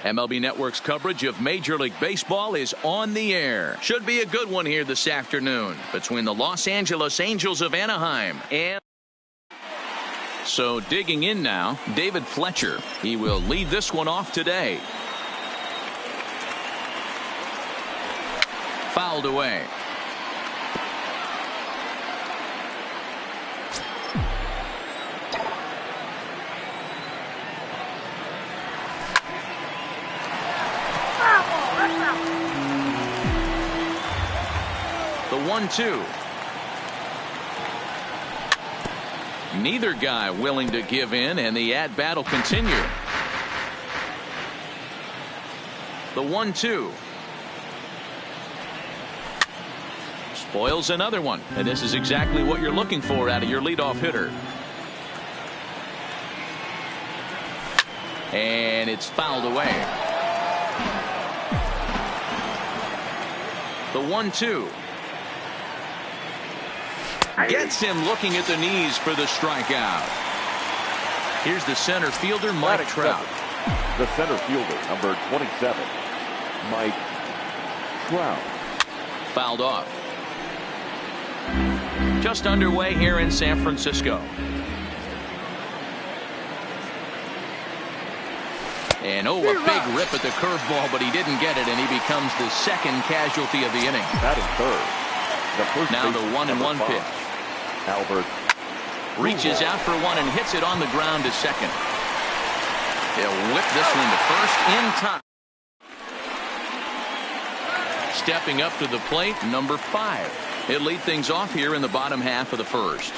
MLB Network's coverage of Major League Baseball is on the air. Should be a good one here this afternoon between the Los Angeles Angels of Anaheim and... So digging in now, David Fletcher. He will lead this one off today. Fouled away. The 1-2. Neither guy willing to give in, and the at-bat will continue. The 1-2. Spoils another one, and this is exactly what you're looking for out of your leadoff hitter. And it's fouled away. The 1-2. Gets him looking at the knees for the strikeout. Here's the center fielder, Mike Trout. The center fielder, number 27, Mike Trout. Fouled off. Just underway here in San Francisco. And a big rip at the curveball, but he didn't get it, and he becomes the second casualty of the inning. That is third. Now the 1-1 pitch. Albert reaches out for one and hits it on the ground to second. They'll whip this one to first in time. Stepping up to the plate, number 5. He'll lead things off here in the bottom half of the first.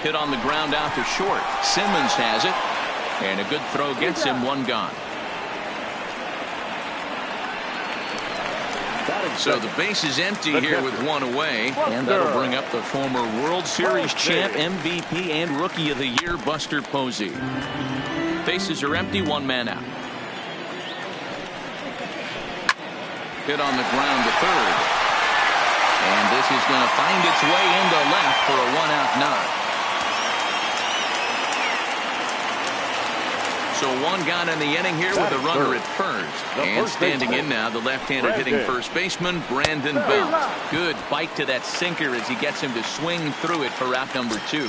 Hit on the ground out to short. Simmons has it. And a good throw gets him one gone. So the base is empty here with one away. And that'll bring up the former World Series champ, MVP, and Rookie of the Year, Buster Posey. Bases are empty, one man out. Hit on the ground to third. And this is going to find its way into left for a one-out knock. So one gone in the inning here with a runner at first. And standing in now, the left-handed hitting first baseman, Brandon Belt. Good bite to that sinker as he gets him to swing through it for out number 2.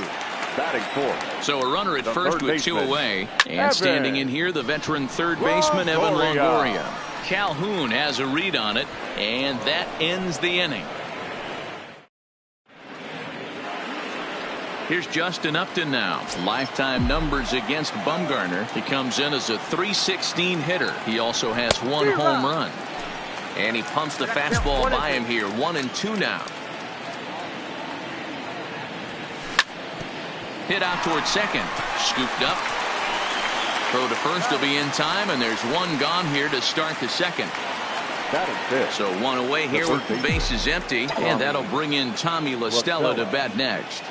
Batting fourth. So a runner at first with 2 away. And standing in here, the veteran third baseman, Evan Longoria. Calhoun has a read on it, and that ends the inning. Here's Justin Upton now. Lifetime numbers against Bumgarner. He comes in as a .316 hitter. He also has 1 home run. And he pumps the fastball by him here. 1-2 now. Hit out towards second. Scooped up. Throw to first will be in time, and there's one gone here to start the second. So one away here with the bases empty, and that'll bring in Tommy La Stella to bat next.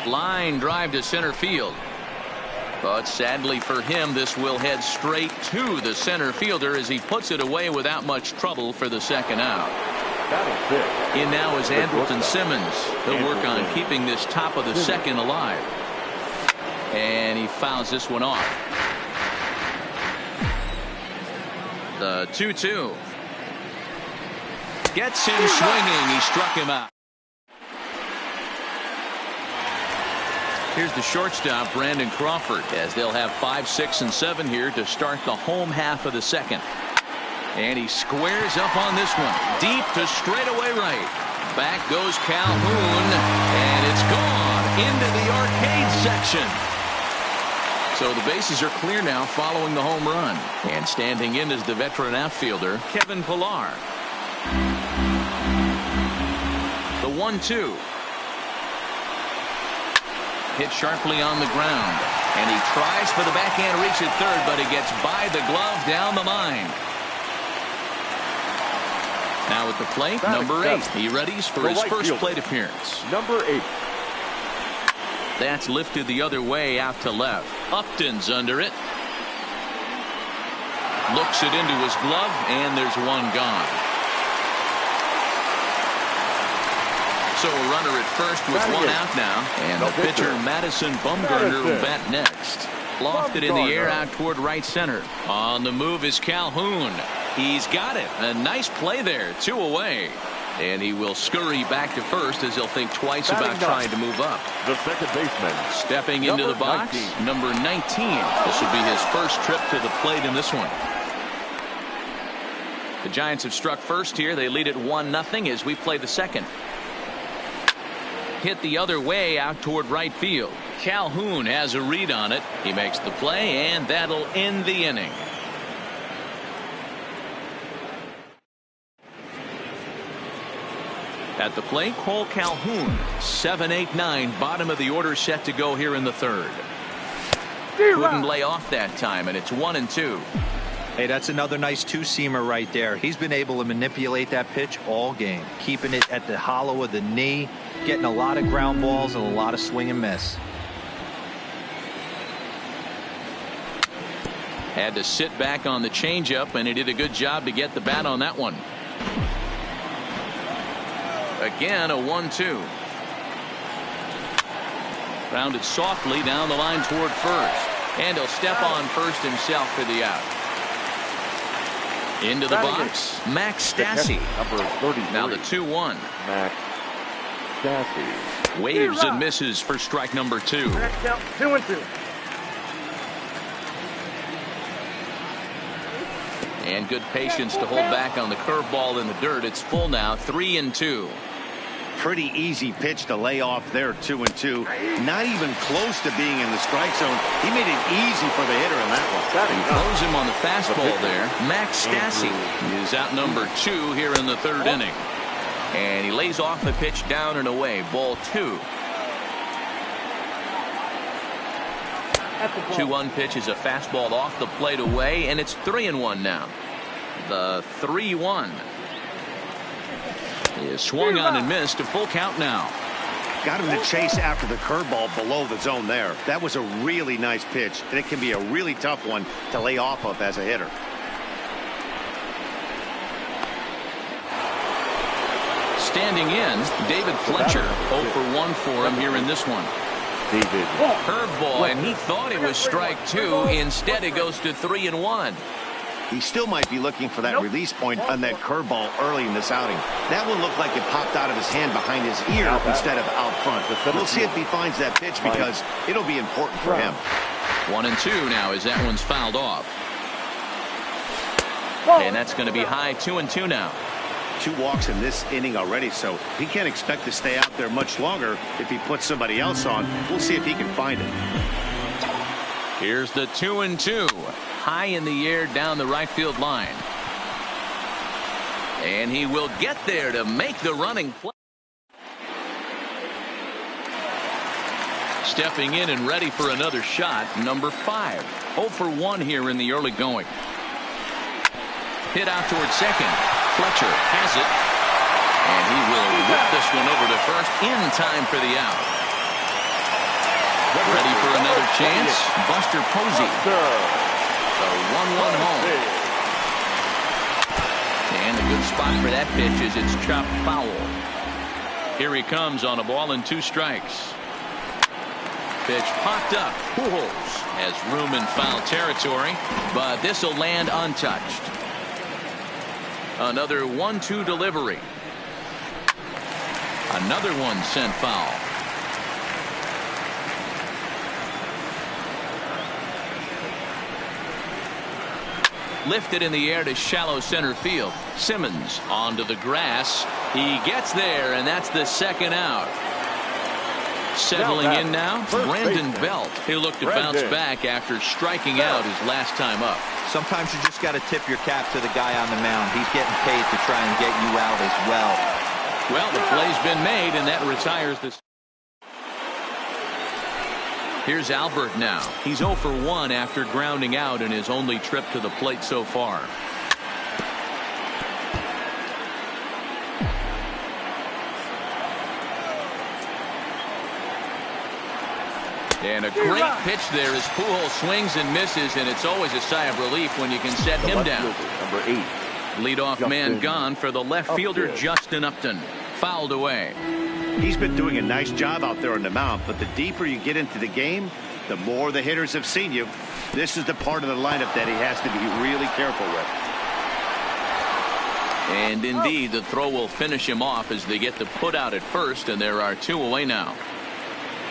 Line drive to center field. But sadly for him, this will head straight to the center fielder as he puts it away without much trouble for the second out. In now is Andrelton Simmons. He'll work on keeping this top of the second alive. And he fouls this one off. The 2-2. Gets him swinging. He struck him out. Here's the shortstop, Brandon Crawford, as they'll have 5, 6, and 7 here to start the home half of the second. And he squares up on this one. Deep to straightaway right. Back goes Calhoun, and it's gone into the arcade section. So the bases are clear now following the home run. And standing in is the veteran outfielder, Kevin Pillar. The 1-2. Hit sharply on the ground. And he tries for the backhand reach at third, but he gets by the glove down the line. Now at the plate, number 8. He readies for his first plate appearance. Number 8. That's lifted the other way out to left. Upton's under it. Looks it into his glove, and there's one gone. So a runner at first with one out now. And the pitcher, Madison Bumgarner, will bat next. Lofted in the air out toward right center. On the move is Calhoun. He's got it. A nice play there. 2 away. And he will scurry back to first as he'll think twice about trying to move up. The second baseman. Stepping into the box, number 19. This will be his first trip to the plate in this one. The Giants have struck first here. They lead it 1-0 as we play the second. Hit the other way out toward right field. Calhoun has a read on it. He makes the play, and that'll end the inning. At the plate, Cole Calhoun. 7-8-9, bottom of the order set to go here in the third. Couldn't lay off that time, and it's 1-2. Hey, that's another nice two-seamer right there. He's been able to manipulate that pitch all game, keeping it at the hollow of the knee, getting a lot of ground balls and a lot of swing and miss. Had to sit back on the changeup, and he did a good job to get the bat on that one. Again, a 1-2. Rounded softly down the line toward first. And he'll step on first himself for the out. Into the box, Max Stassi. Number 33. Now the 2-1. Max Stassi. Waves and misses for strike number 2. 2-2. And good patience to hold back on the curveball in the dirt. It's full now, 3-2. Pretty easy pitch to lay off there, 2-2. Not even close to being in the strike zone. He made it easy for the hitter in that one. And close him on the fastball there. Max Stassi is out number 2 here in the third inning. And he lays off the pitch down and away. Ball 2. 2-1 pitch is a fastball off the plate away, and it's 3-1 now. The 3-1 is swung on and missed. A full count now. Got him to chase after the curveball below the zone there. That was a really nice pitch, and it can be a really tough one to lay off of as a hitter. Standing in, David Fletcher. 0 for 1 for him here in this one. David. Curveball, and he thought it was strike 2. Instead, it goes to 3-1. He still might be looking for that release point on that curveball early in this outing. That one looked like it popped out of his hand behind his ear instead of out front. We'll see if he finds that pitch because it'll be important for him. 1-2 now as that one's fouled off. And that's going to be high. 2-2 now. 2 walks in this inning already, so he can't expect to stay out there much longer if he puts somebody else on. We'll see if he can find it. Here's the 2-2. High in the air down the right field line. And he will get there to make the running play. Stepping in and ready for another shot, number 5. 0 for 1 here in the early going. Hit out toward second. Fletcher has it. And he will whip this one over to first in time for the out. Ready for another chance. Buster Posey. A 1-1 home. And a good spot for that pitch as it's chopped foul. Here he comes on a ball and 2 strikes. Pitch popped up. Pujols has room in foul territory, but this will land untouched. Another 1-2 delivery. Another one sent foul. Lifted in the air to shallow center field. Simmons onto the grass. He gets there, and that's the second out. Settling in now, Brandon Belt. He'll look to bounce back after striking out his last time up. Sometimes you just got to tip your cap to the guy on the mound. He's getting paid to try and get you out as well. Well, the play's been made, and that retires this. Here's Albert now. He's 0 for 1 after grounding out in his only trip to the plate so far. And a great pitch there as Pujols swings and misses, and it's always a sigh of relief when you can set him down. Number 8. Leadoff man gone for the left fielder, Justin Upton. Fouled away. He's been doing a nice job out there on the mound, but the deeper you get into the game, the more the hitters have seen you. This is the part of the lineup that he has to be really careful with. And indeed, the throw will finish him off as they get the put out at first, and there are 2 away now.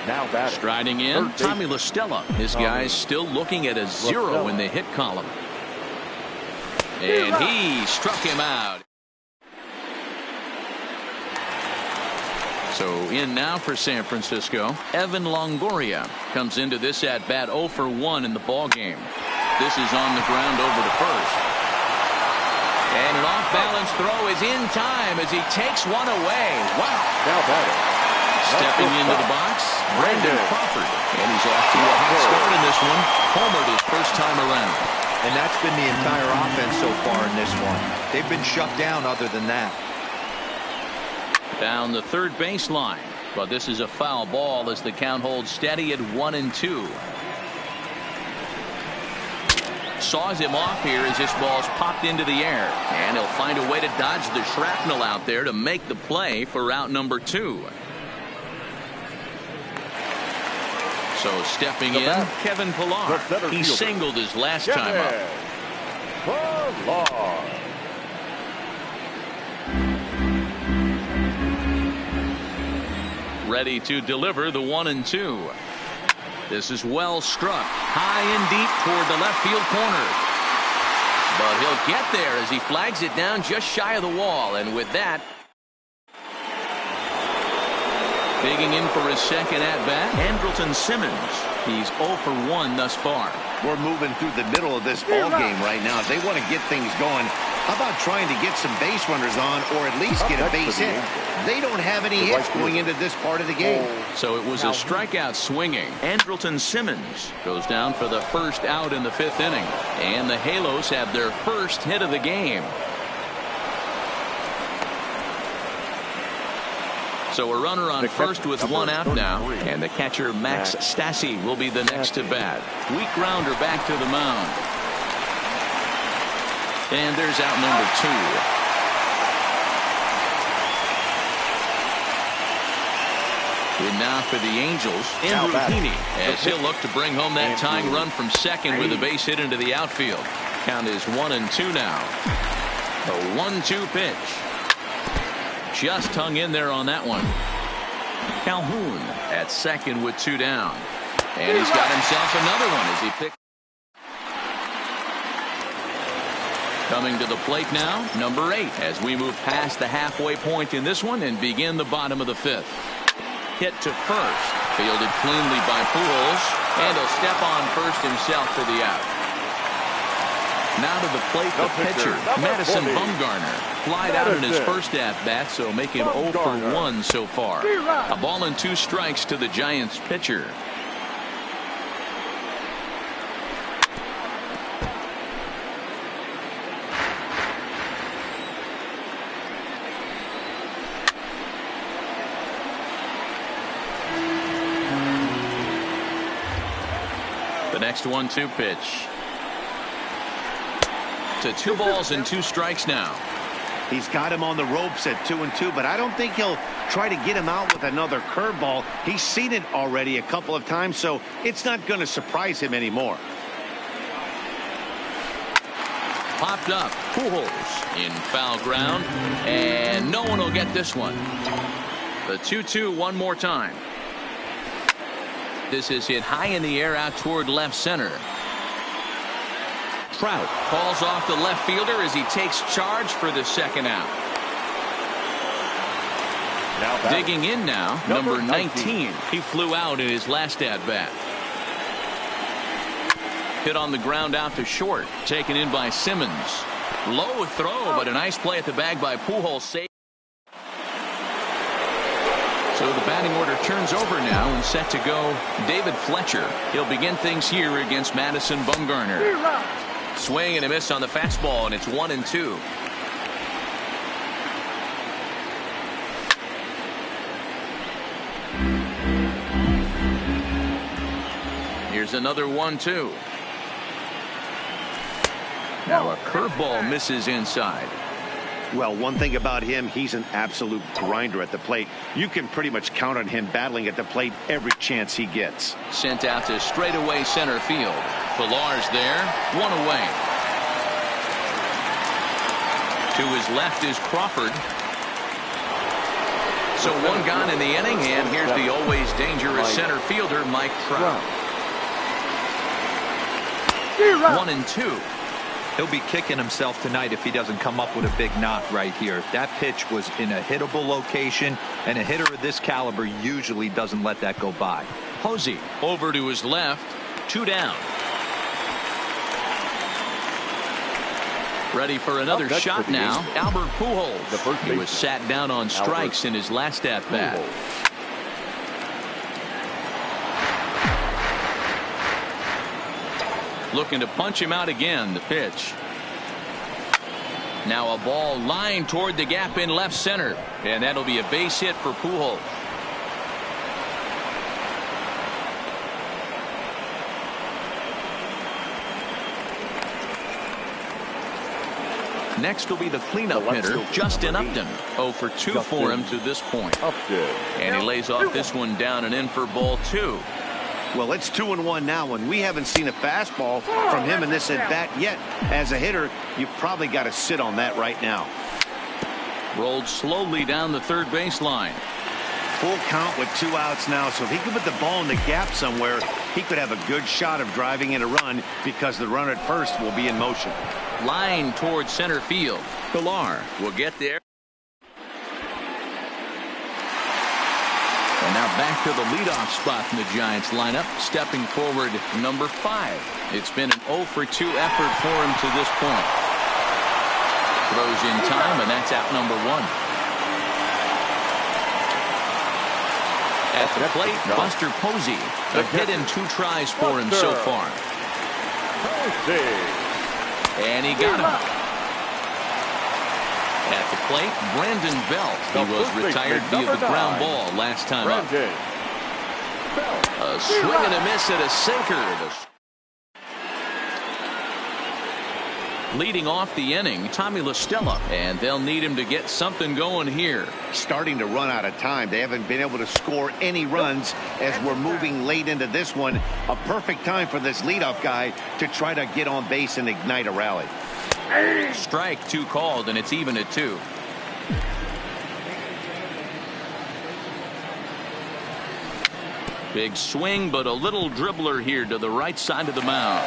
Now batting. Striding in, Tommy La Stella. His guys still looking at a 0 in the hit column. And he struck him out. So in now for San Francisco, Evan Longoria comes into this at bat 0 for 1 in the ball game. This is on the ground over to first. And an off-balance throw is in time as he takes one away. Wow. Now batting. Stepping into the box, Brandon Crawford. And he's off to a hot start in this one. Homered his first time around. And that's been the entire offense so far in this one. They've been shut down other than that. Down the third baseline, but this is a foul ball as the count holds steady at 1-2. Saws him off here as this ball's popped into the air, and he'll find a way to dodge the shrapnel out there to make the play for out number 2. So stepping in, Kevin Pillar. He singled his last time up. Pillar. Ready to deliver the 1-2. This is well struck high and deep toward the left field corner. But he'll get there as he flags it down just shy of the wall. And with that, digging in for his second at-bat, Andrelton Simmons. He's 0 for 1 thus far. We're moving through the middle of this ball game right now. They want to get things going. How about trying to get some base runners on, or at least get a base hit? They don't have any hits going into this part of the game. So it was a strikeout swinging. Andrelton Simmons goes down for the first out in the 5th inning. And the Halos have their first hit of the game. So a runner on first with 1 out now, and the catcher Max Stassi will be the next to bat. Weak grounder back to the mound. And there's out number 2. And now for the Angels, Andrew Heaney, as he'll look to bring home that tying run from second with a base hit into the outfield. Count is 1-2 now. A 1-2 pitch. Just hung in there on that one. Calhoun at second with 2 down. And he's got himself another one as he picks. Coming to the plate now, number 8, as we move past the halfway point in this one and begin the bottom of the 5th. Hit to first, fielded cleanly by Pujols, and he'll step on first himself for the out. Now to the plate, the pitcher, Madison Bumgarner. Flied out in his first at-bat, so make him 0 for 1 so far. A ball and 2 strikes to the Giants pitcher. The next 1-2 pitch. To 2 balls and 2 strikes now. He's got him on the ropes at 2-2, but I don't think he'll try to get him out with another curveball. He's seen it already a couple of times, so it's not going to surprise him anymore. Popped up, Pujols in foul ground, and no one will get this one. The 2-2 one more time. This is hit high in the air out toward left center. Trout calls off the left fielder as he takes charge for the second out. Digging in now, number 19. He flew out in his last at-bat. Hit on the ground out to short. Taken in by Simmons. Low throw, but a nice play at the bag by Pujols. So the batting order turns over now and set to go David Fletcher. He'll begin things here against Madison Bumgarner. Swing and a miss on the fastball, and it's 1-2. Here's another 1-2. Now a curveball misses inside. Well, one thing about him, he's an absolute grinder at the plate. You can pretty much count on him battling at the plate every chance he gets. Sent out to straightaway center field. Pilar's there, one away. To his left is Crawford. So one gone in the inning, and here's the always dangerous center fielder, Mike Trout. 1-2. He'll be kicking himself tonight if he doesn't come up with a big knock right here. That pitch was in a hittable location, and a hitter of this caliber usually doesn't let that go by. Posey over to his left, 2 down. Ready for another shot now. Albert Pujols. He was sat down on strikes in his last at bat. Looking to punch him out again. The pitch. Now a ball lined toward the gap in left center, and that'll be a base hit for Pujols. Next will be the cleanup hitter, Justin Upton. 0 for 2 for him to this point. And he lays off this one down and in for ball 2. Well, it's 2-1 now, and we haven't seen a fastball from him in this at-bat yet. As a hitter, you've probably got to sit on that right now. Rolled slowly down the third baseline. Full count with 2 outs now, so if he could put the ball in the gap somewhere, he could have a good shot of driving in a run because the runner at first will be in motion. Line towards center field. Pilar will get there. And now back to the leadoff spot in the Giants lineup. Stepping forward, number 5. It's been an 0 for 2 effort for him to this point. Throws in time, and that's out number 1. At the plate, Buster Posey. A hit in 2 tries for him so far. And he got him. At the plate, Brandon Belt. He was retired via the ground ball last time up. A swing and a miss at a sinker. Leading off the inning, Tommy La Stella, and they'll need him to get something going here. Starting to run out of time. They haven't been able to score any runs as we're moving late into this one. A perfect time for this leadoff guy to try to get on base and ignite a rally. Strike 2 called, and it's even at 2. Big swing, but a little dribbler here to the right side of the mound.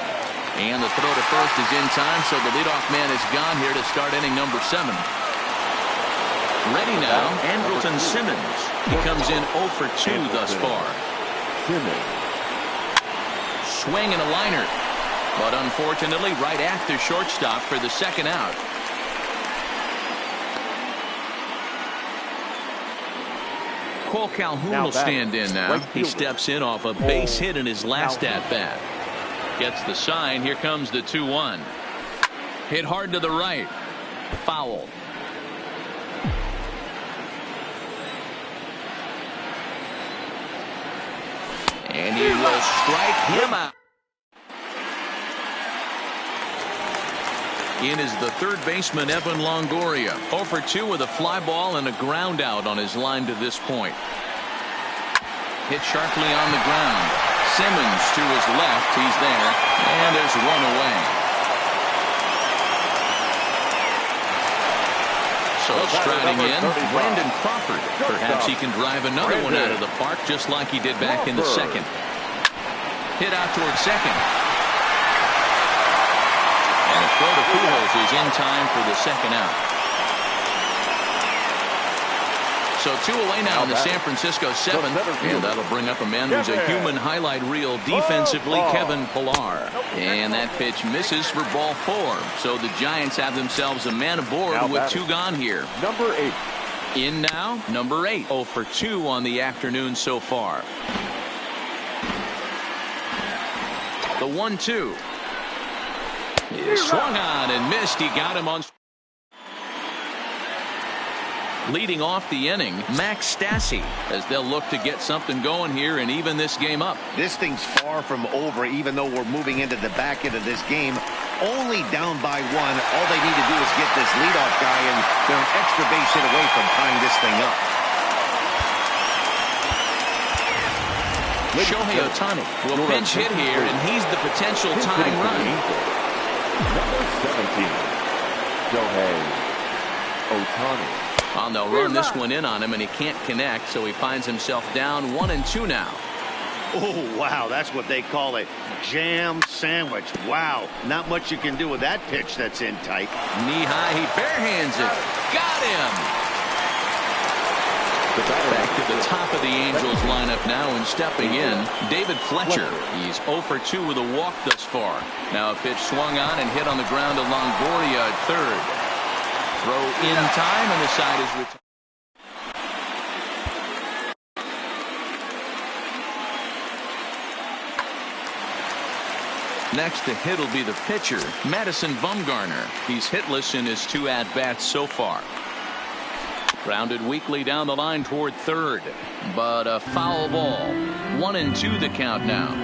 And the throw to first is in time, so the leadoff man is gone here to start inning number 7. Ready now, Andrelton Simmons. He comes in 0 for 2 thus far. Swing and a liner. But unfortunately, right after shortstop for the second out. Cole Calhoun will stand in now. He steps in off a base hit in his last at-bat. Gets the sign. Here comes the 2-1. Hit hard to the right. Foul. And he will strike him out. In is the third baseman, Evan Longoria. 0 for 2 with a fly ball and a ground out on his line to this point. Hit sharply on the ground. Simmons to his left. He's there. And there's one away. So striding in, Brandon Crawford. Perhaps he can drive another one out of the park just like he did back in the second. Hit out towards second. And a throw to Pujols is in time for the second out. So 2 away now in the San Francisco 7th. And that'll bring up a man who's a human highlight reel defensively, Kevin Pilar. And that pitch misses for ball 4. So the Giants have themselves a man aboard with 2 gone here. Number 8. In now, number 8. 0 for 2 on the afternoon so far. The 1-2. He swung on and missed. He got him on. Leading off the inning, Max Stassi, as they'll look to get something going here and even this game up. This thing's far from over, even though we're moving into the back end of this game. Only down by 1. All they need to do is get get this leadoff guy, and they're an extra base hit away from tying this thing up. Shohei Ohtani will pinch hit here, and he's the potential tying run. Number 17, Shohei Ohtani. Well, they'll run this one in on him, and he can't connect, so he finds himself down 1-2 now. Oh, wow, that's what they call a jam sandwich. Wow, not much you can do with that pitch that's in tight. Knee high, he barehands it. Got him! Back to the top of the Angels lineup now, and stepping in, David Fletcher. He's 0 for 2 with a walk thus far. Now a pitch swung on and hit on the ground to Longoria at third. Throw in time, and the side is retired. Next to hit will be the pitcher, Madison Bumgarner. He's hitless in his 2 at-bats so far. Grounded weakly down the line toward third, but a foul ball. 1-2 the count now.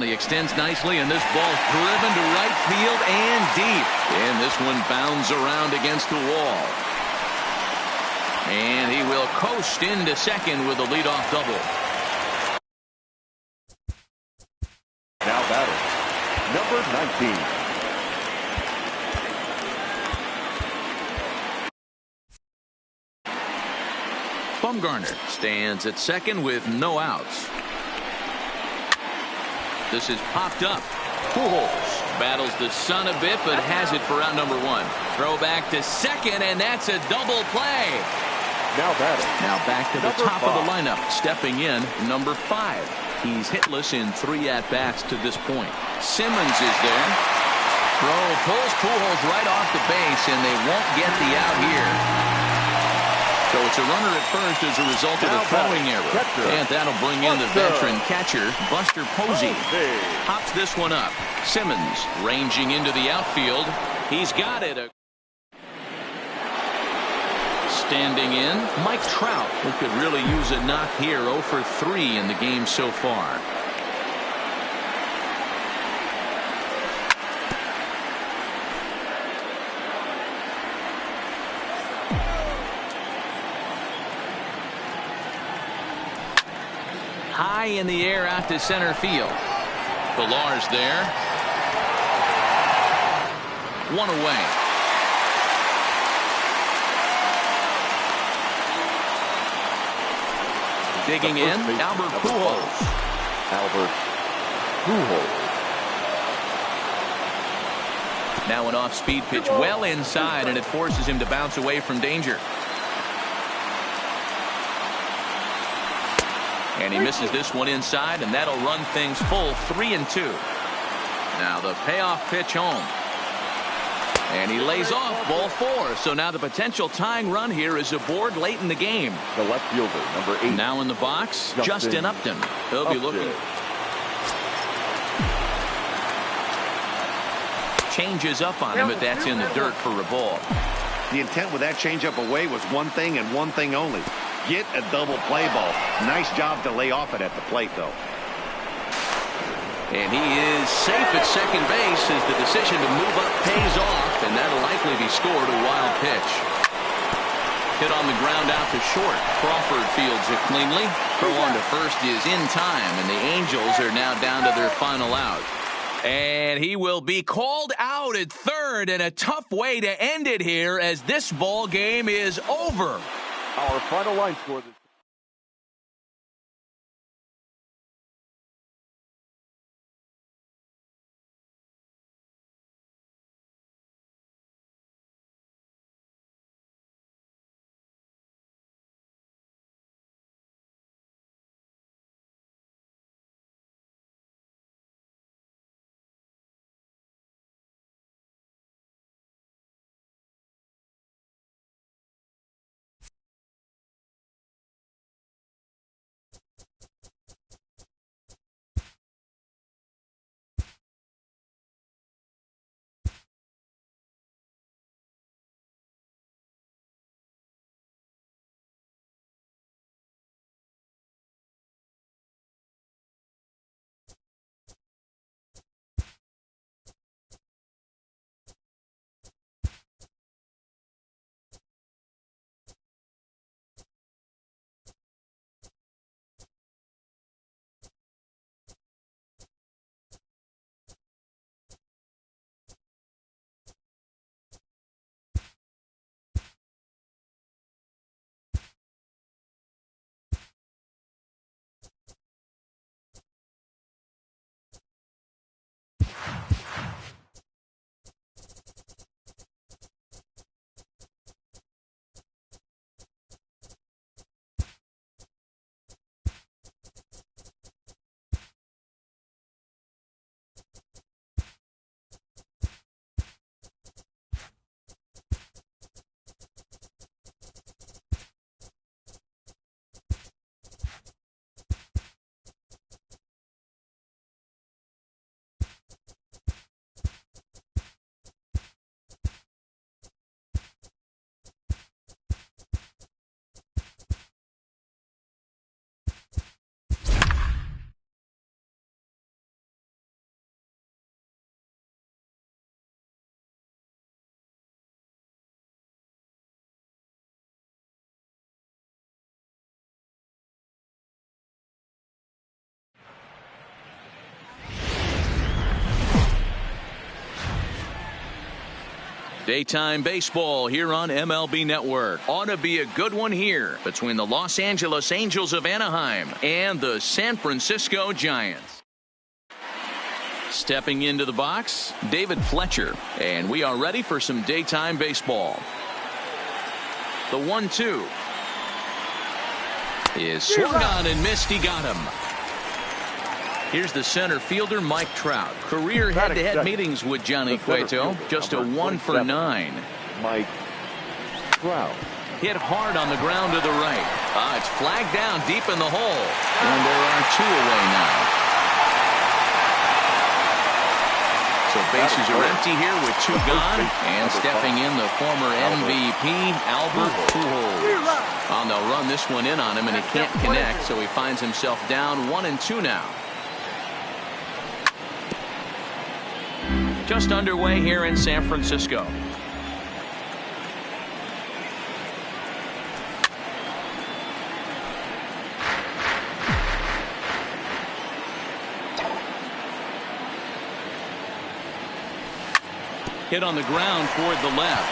He extends nicely, and this ball's driven to right field and deep. And this one bounds around against the wall. And he will coast into second with a leadoff double. Now batting, number 19. Bumgarner stands at second with no outs. This is popped up. Pujols battles the sun a bit, but has it for out number 1. Throw back to second, and that's a double play. Now batting. Now back to the top 5. of the lineup. Stepping in, number 5. He's hitless in 3 at-bats to this point. Simmons is there. Throw pulls Pujols right off the base, and they won't get the out here. So it's a runner at first as a result of the throwing error. And that'll bring in the veteran catcher, Buster Posey. Hops this one up. Simmons ranging into the outfield. He's got it. Standing in, Mike Trout, who could really use a knock here. 0 for 3 in the game so far. High in the air out to center field. Villar's there. 1 away. Digging in, Albert Pujols. Albert Pujols. Now an off-speed pitch well inside, and it forces him to bounce away from danger. And he misses this one inside, and that'll run things full 3-2. Now the payoff pitch home. And he lays off ball 4. So now the potential tying run here is aboard late in the game. The left fielder, number 8. Now in the box, Justin Upton. He'll be looking. Changes up on him, but that's in the dirt for a ball. The intent with that changeup away was one thing and one thing only. Get a double play ball. Nice job to lay off it at the plate, though. And he is safe at second base as the decision to move up pays off, and that'll likely be scored. A wild pitch. Hit on the ground out to short. Crawford fields it cleanly. Throw on to first is in time, and the Angels are now down to their final out. And he will be called out at third, and a tough way to end it here as this ball game is over. Our final line score this Daytime baseball here on MLB Network. Ought to be a good one here between the Los Angeles Angels of Anaheim and the San Francisco Giants. Stepping into the box, David Fletcher. And we are ready for some daytime baseball. The 1-2 is swung on and missed. He got him. Here's the center fielder, Mike Trout. Career head-to-head meetings with Johnny Cueto. Just a 1 for 9. Mike Trout. Hit hard on the ground to the right. It's flagged down deep in the hole. And there are 2 away now. So bases are empty here with 2 gone. And stepping in, the former MVP, Albert Pujols. They'll run this one in on him, and he can't connect, so he finds himself down 1-2 now. Just underway here in San Francisco. Hit on the ground toward the left.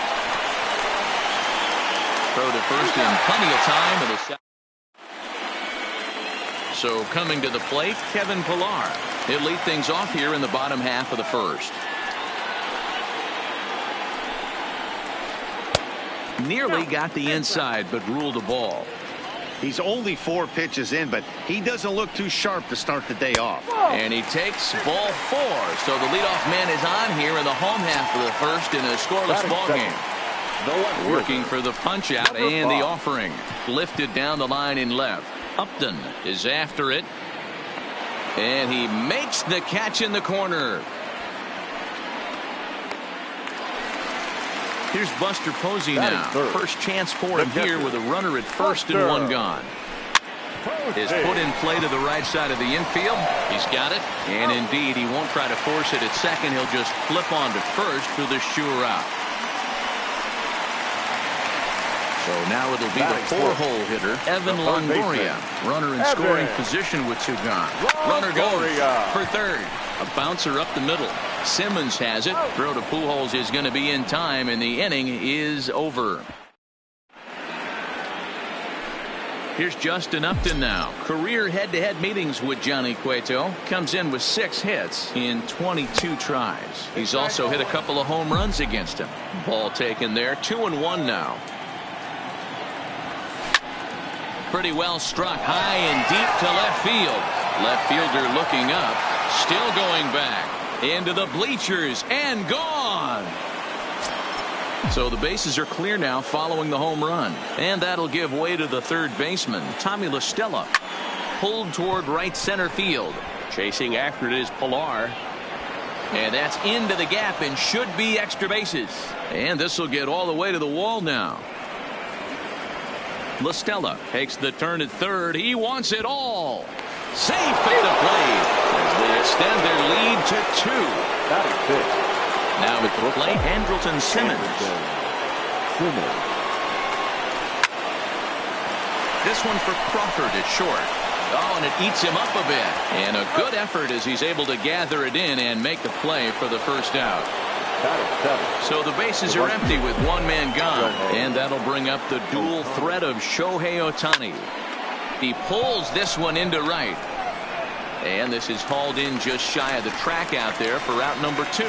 Throw to first in plenty of time. So coming to the plate, Kevin Pillar. He'll lead things off here in the bottom half of the first. Nearly got the inside, but ruled a ball. He's only 4 pitches in, but he doesn't look too sharp to start the day off. And he takes ball 4. So the leadoff man is on here in the home half of the first in a scoreless ball game. Working for the punch out and the offering. Lifted down the line in left. Upton is after it. And he makes the catch in the corner. Here's Buster Posey now. First chance for him here with a runner at first and 1 gone. Is put in play to the right side of the infield. He's got it. And indeed, he won't try to force it at second. He'll just flip on to first for the sure out. So now it'll be the 4-hole hitter, Evan Longoria. Runner in scoring position with 2 gone. Runner goes for third. A bouncer up the middle. Simmons has it. Throw to Pujols is going to be in time, and the inning is over. Here's Justin Upton now. Career head-to-head meetings with Johnny Cueto. Comes in with 6 hits in 22 tries. He's also hit a couple of home runs against him. Ball taken there. 2-1 now. Pretty well struck high and deep to left field. Left fielder looking up. Still going back. Into the bleachers and gone. So the bases are clear now following the home run. And that'll give way to the third baseman, Tommy La Stella. Pulled toward right center field. Chasing after it is Pillar. And that's into the gap and should be extra bases. And this will get all the way to the wall now. La Stella takes the turn at third. He wants it all. Safe at the plate as they extend their lead to 2. Now at the plate, Andrelton Simmons. This one for Crawford at short. Oh, and it eats him up a bit. And a good effort as he's able to gather it in and make the play for the first out. So the bases are empty with 1 man gone. And that'll bring up the dual threat of Shohei Ohtani. He pulls this one into right. And this is hauled in just shy of the track out there for out number 2.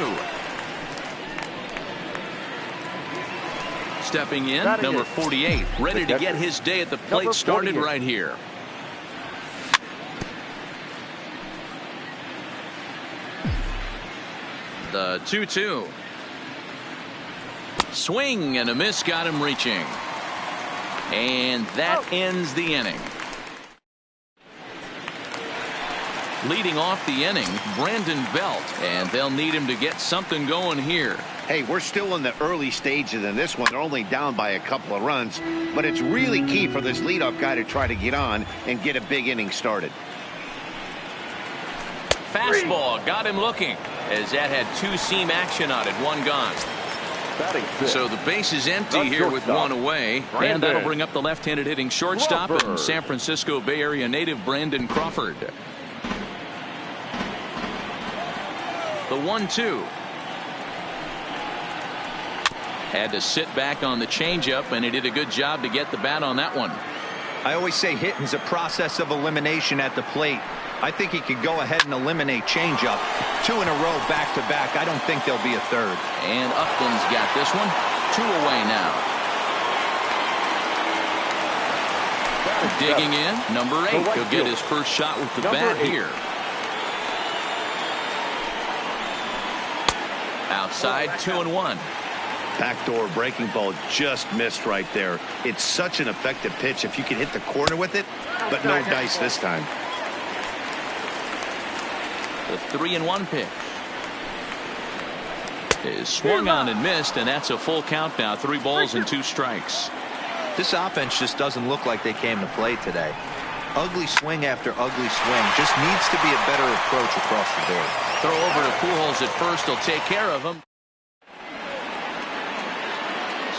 Stepping in, number 48. Ready to get his day at the plate started right here. The 2-2. Swing and a miss got him reaching. And that ends the inning. Leading off the inning, Brandon Belt, and they'll need him to get something going here. Hey, we're still in the early stages in this one. They're only down by a couple of runs, but it's really key for this leadoff guy to try to get on and get a big inning started. Fastball got him looking as that had 2-seam action on it, 1 gone. So the base is empty here with 1 away, and that'll bring up the left-handed hitting shortstop and San Francisco Bay Area native Brandon Crawford. The 1-2. Had to sit back on the changeup, and he did a good job to get the bat on that one. I always say hitting's a process of elimination at the plate. I think he could go ahead and eliminate changeup. 2 in a row back-to-back. I don't think there'll be a third. And Upton's got this one. 2 away now. Digging in, number 8. He'll get his first shot with the bat here. Outside, 2-1. Backdoor breaking ball just missed right there. It's such an effective pitch if you can hit the corner with it, but no dice this time. The 3-1 pitch is swung on and missed, and that's a full count now. 3 balls and 2 strikes. This offense just doesn't look like they came to play today. Ugly swing after ugly swing. Just needs to be a better approach across the board. Throw over to Pujols at first. He'll take care of him.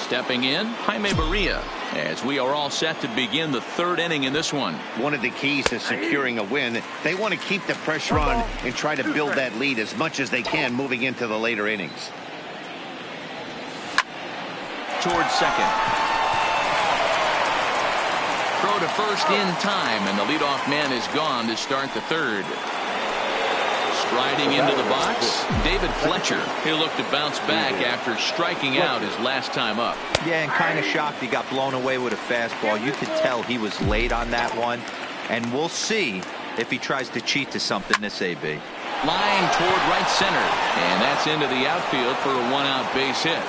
Stepping in, Jaime Barria, as we are all set to begin the 3rd inning in this one. One of the keys to securing a win, they want to keep the pressure on and try to build that lead as much as they can moving into the later innings. Towards second. Throw to first in time, and the leadoff man is gone to start the 3rd. Striding into the box, David Fletcher. He'll look to bounce back after striking out his last time up. Yeah, and kind of shocked he got blown away with a fastball. You could tell he was late on that one, and we'll see if he tries to cheat to something this AB. Line toward right center, and that's into the outfield for a 1-out base hit.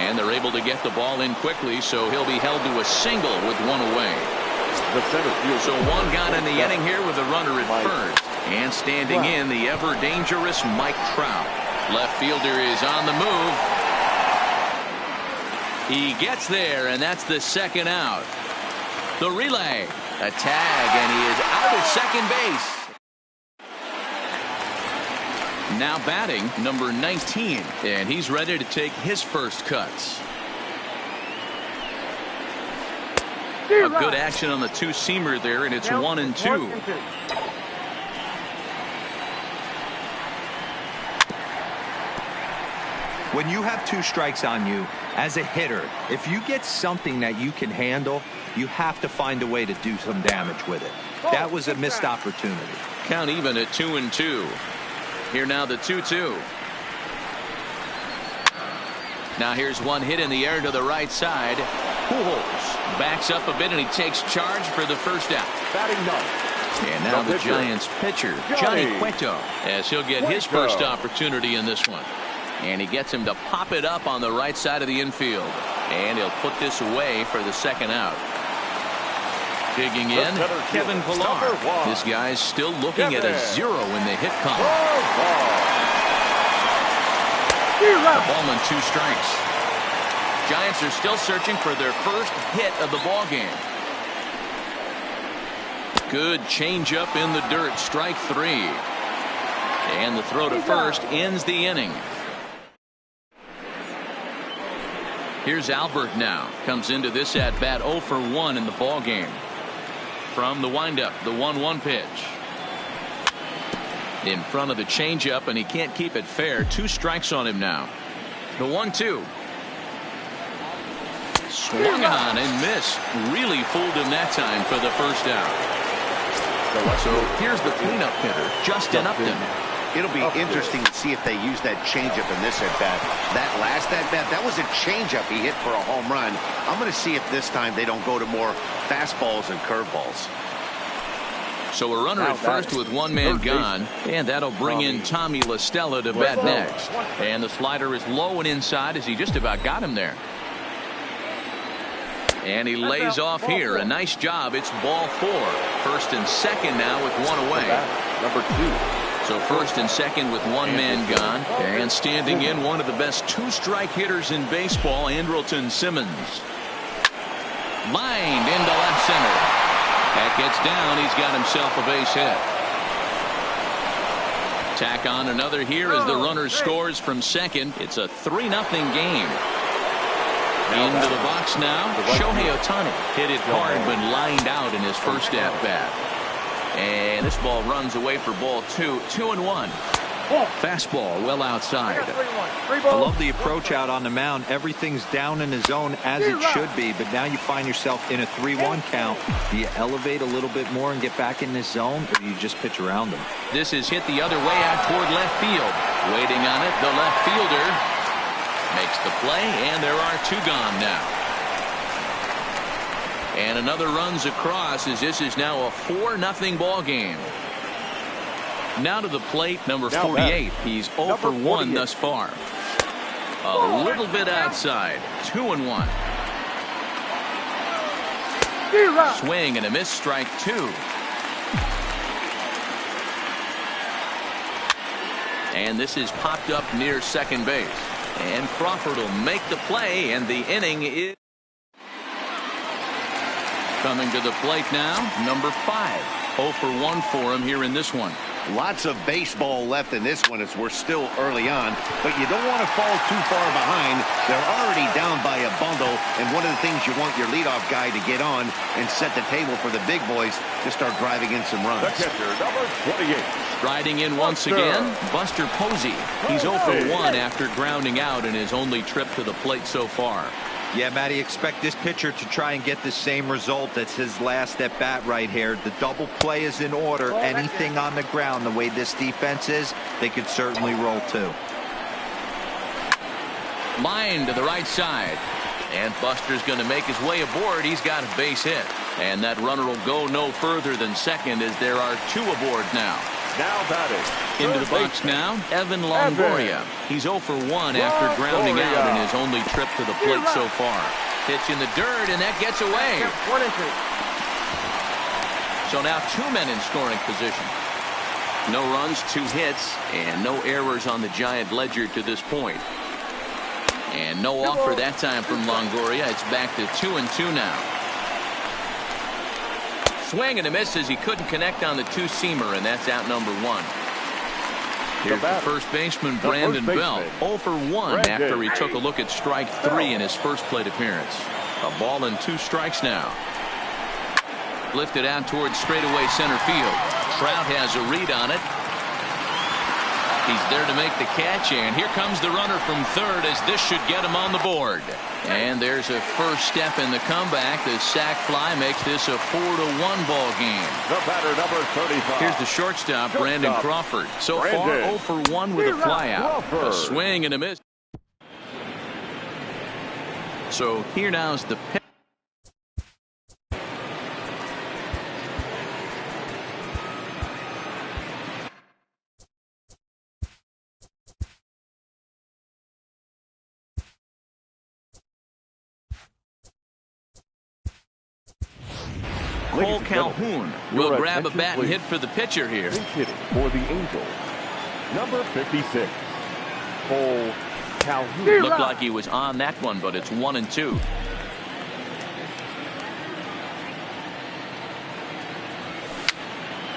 And they're able to get the ball in quickly, so he'll be held to a single with 1 away. So 1 gone in the inning here with a runner at first. And standing in, the ever-dangerous Mike Trout. Left fielder is on the move. He gets there, and that's the 2nd out. The relay. A tag, and he is out at second base. Now batting, number 19. And he's ready to take his first cuts. A good action on the 2-seamer there, and it's 1-2. When you have 2 strikes on you, as a hitter, if you get something that you can handle, you have to find a way to do some damage with it. That was a missed opportunity. Count even at 2-2. Here now the 2-2. Now here's one hit in the air to the right side. Pujols backs up a bit, and he takes charge for the first out. Batting 9. And now the Giants pitcher, Johnny Cueto, as he'll get his first opportunity in this one. And he gets him to pop it up on the right side of the infield. And he'll put this away for the 2nd out. Digging in, Kevin Pillar. This guy's still looking at a 0 in the hit column. Ballman 2 strikes. Giants are still searching for their first hit of the ball game. Good changeup in the dirt. Strike 3. And the throw to first ends the inning. Here's Albert now. Comes into this at bat 0 for 1 in the ball game. From the windup, the 1-1 pitch. In front of the changeup, and he can't keep it fair. 2 strikes on him now. The 1-2. Swung on and missed. Really fooled him that time for the first out. So here's the cleanup hitter, Justin Upton. It'll be interesting to see if they use that changeup in this at-bat. That last at-bat, that was a changeup he hit for a home run. I'm going to see if this time they don't go to more fastballs and curveballs. So a runner at first with 1 man gone, and that'll bring in Tommy La Stella to bat next. And the slider is low and inside as he just about got him there. And he lays off here. A nice job. It's ball 4. First and second now with 1 away. Number 2. So first and second with 1 man gone. And standing in, one of the best 2-strike hitters in baseball, Andrelton Simmons. Lined into left center. That gets down. He's got himself a base hit. Tack on another here as the runner scores from second. It's a 3-0 game. Into the box now, Shohei Ohtani. Hit it hard but lined out in his first at-bat. And this ball runs away for ball 2. 2-1. Fastball well outside. I love the approach out on the mound. Everything's down in the zone as it should be, but now you find yourself in a 3-1 count. Do you elevate a little bit more and get back in this zone, or do you just pitch around them? This is hit the other way out toward left field. Waiting on it, the left fielder makes the play, and there are 2 gone now. And another runs across as this is now a 4-0 ball game. Now to the plate, number 48. He's 0 for 1 thus far. A little bit outside. 2-1. Swing and a miss, strike 2. And this is popped up near second base. And Crawford will make the play, and the inning is coming to the plate now. Number 5. 0 for 1 for him here in this one. Lots of baseball left in this one as we're still early on, but you don't want to fall too far behind. They're already down by a bundle, and one of the things you want your leadoff guy to get on and set the table for the big boys to start driving in some runs. The catcher, number 28. Riding in once again, Buster Posey. He's 0 for 1 after grounding out in his only trip to the plate so far. Yeah, Matty, expect this pitcher to try and get the same result. That's his last at bat right here. The double play is in order. Anything on the ground, the way this defense is, they could certainly roll too. Line to the right side. And Buster's going to make his way aboard. He's got a base hit. And that runner will go no further than second as there are 2 aboard now. Now batting. Into the box now, Evan Longoria. He's 0 for 1 after grounding out in his only trip to the plate so far. Pitch in the dirt, and that gets away. So now 2 men in scoring position. No runs, 2 hits, and no errors on the Giant ledger to this point. And no offer that time from Longoria. It's back to 2-2 now. Swing and a miss as he couldn't connect on the 2-seamer, and that's out number 1. Here's the first baseman, Brandon Belt. 0 for 1 after he took a look at strike 3 in his first plate appearance. A ball and 2 strikes now. Lifted out towards straightaway center field. Trout has a read on it. He's there to make the catch, and here comes the runner from third as this should get him on the board. And there's a first step in the comeback. The sac fly makes this a 4-1 ball game. The batter, number 35. Here's the shortstop, Brandon Crawford. So far 0 for 1 with a flyout. A swing and a miss. So here now is the pitch. Cole Calhoun will grab a bat and hit for the pitcher here. Hitting for the Angels, number 56, Cole Calhoun. Looked like he was on that one, but it's 1-2.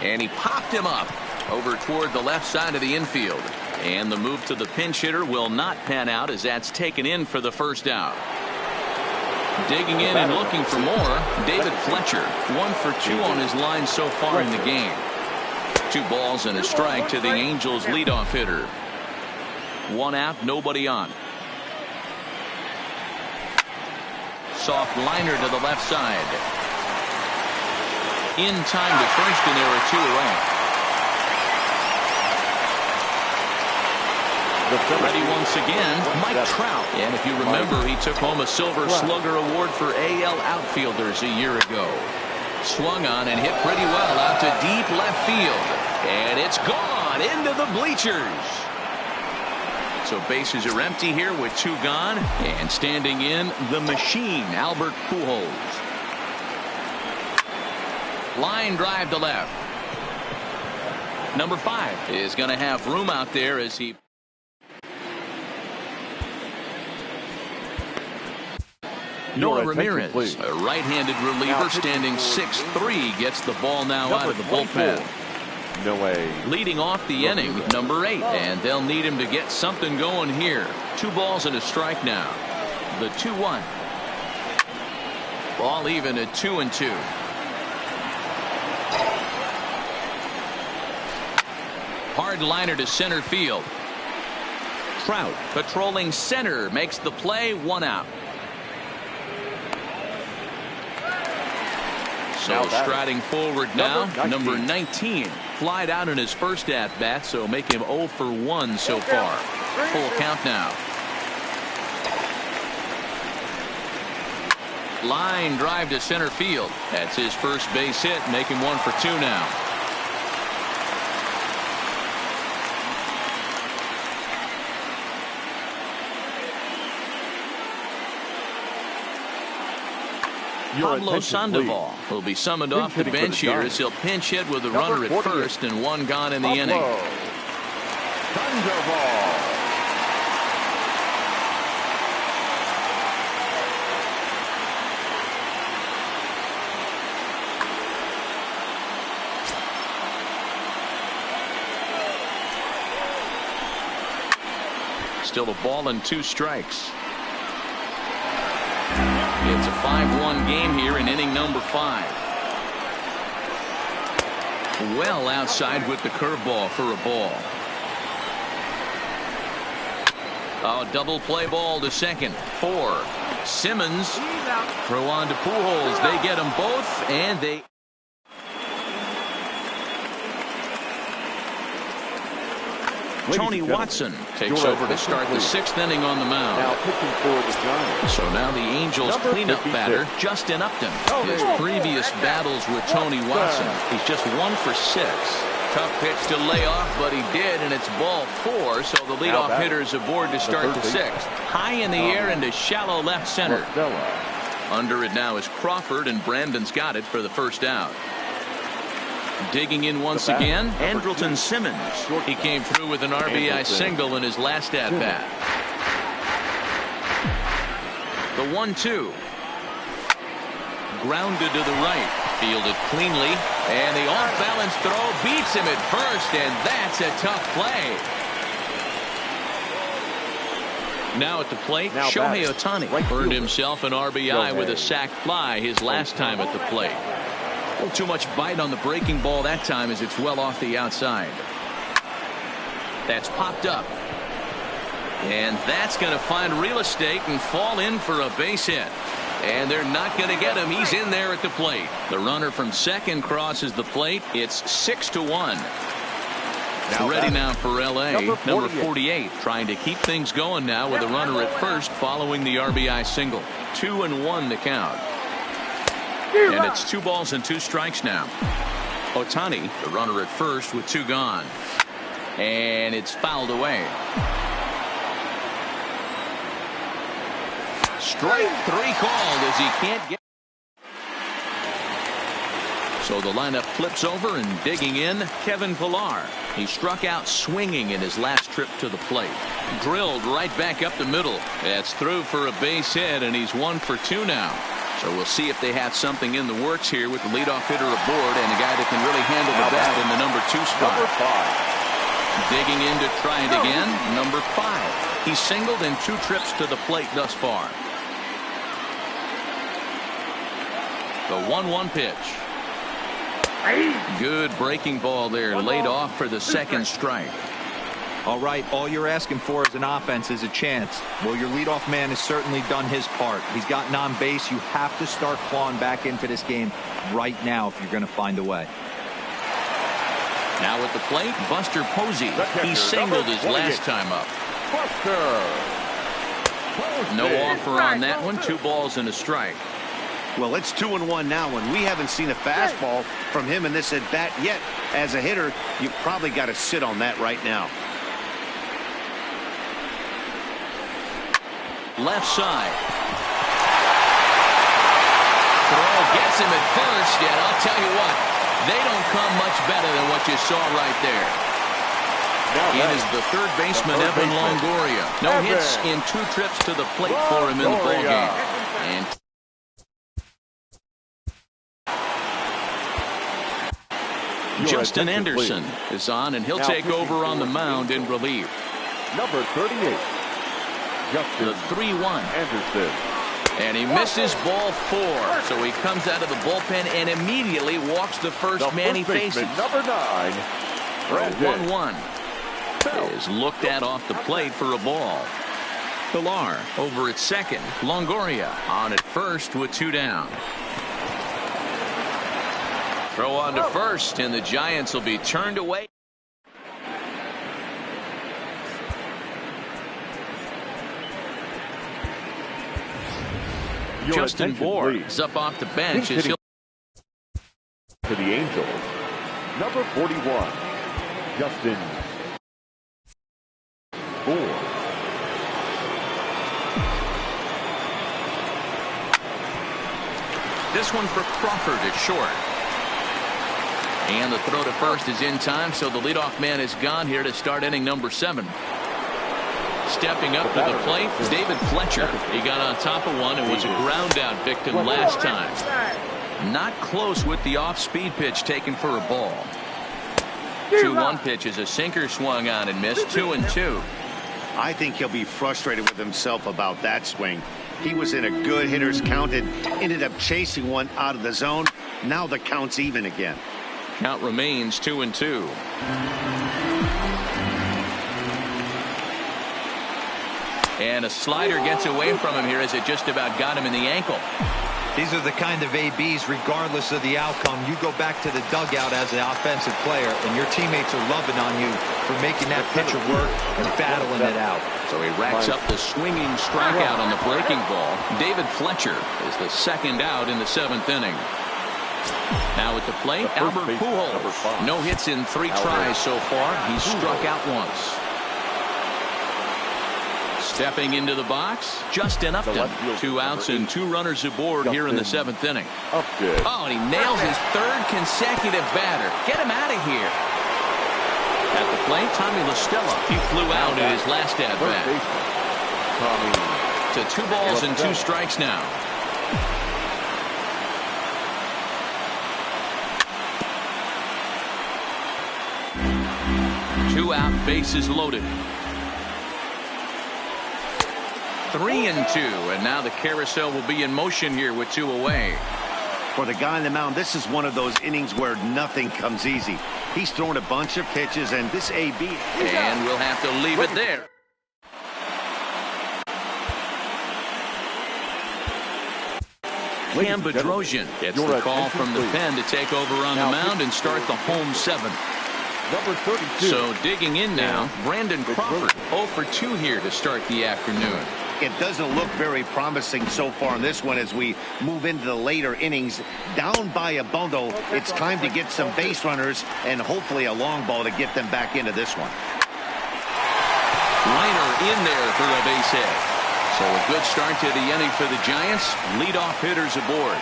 And he popped him up over toward the left side of the infield. And the move to the pinch hitter will not pan out as that's taken in for the first out. Digging in and looking for more, David Fletcher. 1 for 2 on his line so far in the game. 2 balls and a strike to the Angels leadoff hitter. 1 out, nobody on. Soft liner to the left side. In time to first, and there are 2 away. Ready once again, Mike Trout. And if you remember, he took home a Silver Slugger Award for AL outfielders a year ago. Swung on and hit pretty well out to deep left field. And it's gone into the bleachers. So bases are empty here with 2 gone. And standing in, the machine, Albert Pujols. Line drive to left. Number 5 is going to have room out there as he... Noah Ramirez, a right-handed reliever standing 6'3", gets the ball now out of the bullpen. Leading off the inning, number 8, and they'll need him to get something going here. 2 balls and a strike now. The 2-1. Ball even at 2-2. Hard liner to center field. Trout patrolling center makes the play, 1 out. So striding forward now, number 19. Flied out in his first at-bat, so make him 0 for 1 so far. Full count now. Line drive to center field. That's his first base hit, make him 1 for 2 now. Pablo Sandoval will be summoned off the bench here as he'll pinch hit with a runner at first and 1 gone in the inning. Sandoval. Still a ball and 2 strikes. It's a 5-1 game here in inning number 5. Well outside with the curveball for a ball. A double play ball to second. 4. Simmons throw on to Pujols. They get them both, and they. Tony Watson takes over to start the 6th inning on the mound. Now pitching for the Giants. So now the Angels cleanup batter, Justin Upton. His previous battles with Tony Watson, he's just 1 for 6. Tough pitch to lay off, but he did, and it's ball 4, so the leadoff hitter is aboard to start the 6th. High in the air into shallow left center. Under it now is Crawford, and Brandon's got it for the first out. Digging in once again, Andrelton Simmons. He came through with an RBI single in his last at-bat. The 1-2. Grounded to the right. Fielded cleanly. And the off-balance throw beats him at first, and that's a tough play. Now at the plate, Shohei Ohtani earned himself an RBI with a sac fly his last time at the plate. A little too much bite on the breaking ball that time as it's well off the outside. That's popped up. And that's going to find real estate and fall in for a base hit. And they're not going to get him. He's in there at the plate. The runner from second crosses the plate. It's 6-1. Ready now for L.A. Number 48 trying to keep things going now with a runner at first following the RBI single. 2-1 the count. And it's 2 balls and 2 strikes now. Ohtani, the runner at first with 2 gone. And it's fouled away. Strike 3 called as he can't get. So the lineup flips over, and digging in, Kevin Pillar. He struck out swinging in his last trip to the plate. Drilled right back up the middle. That's through for a base hit, and he's 1 for 2 now. So we'll see if they have something in the works here with the leadoff hitter aboard and a guy that can really handle the bat in the number 2 spot. Digging in to try it again, number 5. He's singled in 2 trips to the plate thus far. The 1-1 pitch. Good breaking ball there, laid off for the 2nd strike. All right, all you're asking for as an offense is a chance. Well, your leadoff man has certainly done his part. He's gotten on base. You have to start clawing back into this game right now if you're going to find a way. Now at the plate, Buster Posey. He singled his last time up. No offer on that one. 2 balls and a strike. Well, it's 2-1 now, and we haven't seen a fastball from him in this at-bat yet. As a hitter, you've probably got to sit on that right now. Left side. Throw gets him at first, and I'll tell you what, they don't come much better than what you saw right there. It is the 3rd baseman, Evan Longoria. No hits in 2 trips to the plate for him in the ballgame. And Justin Anderson is on, and he'll take over on the mound in relief. Number 38. The 3-1. Anderson. And he misses ball 4. So he comes out of the bullpen and immediately walks the first man he faces. Number 9. 1-1 is looked at off the plate for a ball. Pilar over at second. Longoria on at first with 2 down. Throw on to first, and the Giants will be turned away. Justin Bohr is up off the bench as he'll to the Angels. Number 41, Justin Bohr. This one for Crawford at short. And the throw to first is in time, so the leadoff man is gone here to start inning number 7. Stepping up to the plate, David Fletcher. He got on top of one and was a ground out victim last time. Not close with the off-speed pitch taken for a ball. 2-1 pitch is a sinker swung on and missed. 2-2. I think he'll be frustrated with himself about that swing. He was in a good hitter's count and ended up chasing one out of the zone. Now the count's even again. Count remains 2-2. And a slider gets away from him here as it just about got him in the ankle. These are the kind of ABs, regardless of the outcome. You go back to the dugout as an offensive player, and your teammates are loving on you for making that pitcher work and battling it out. So he racks up the swinging strikeout on the breaking ball. David Fletcher is the second out in the 7th inning. Now at the plate, Albert Pujols. No hits in 3 tries so far. He's struck out once. Stepping into the box, Justin Upton. 2 outs and 2 runners aboard here in the 7th inning. Oh, and he nails his 3rd consecutive batter. Get him out of here. At the plate, Tommy La Stella. He flew out in his last at-bat. To 2 balls and 2 strikes now. Two out, bases loaded. 3-2, and now the carousel will be in motion here with 2 away. For the guy on the mound, this is one of those innings where nothing comes easy. He's thrown a bunch of pitches, and this AB. And we'll have to leave it there. Cam Bedrosian gets the call from the pen to take over on the mound and start the home 7th. Number 32. So digging in now, Brandon Crawford 0 for 2 here to start the afternoon. It doesn't look very promising so far in this one as we move into the later innings. Down by a bundle, it's time to get some base runners and hopefully a long ball to get them back into this one. Liner in there for a base hit. So a good start to the inning for the Giants. Leadoff hitters aboard.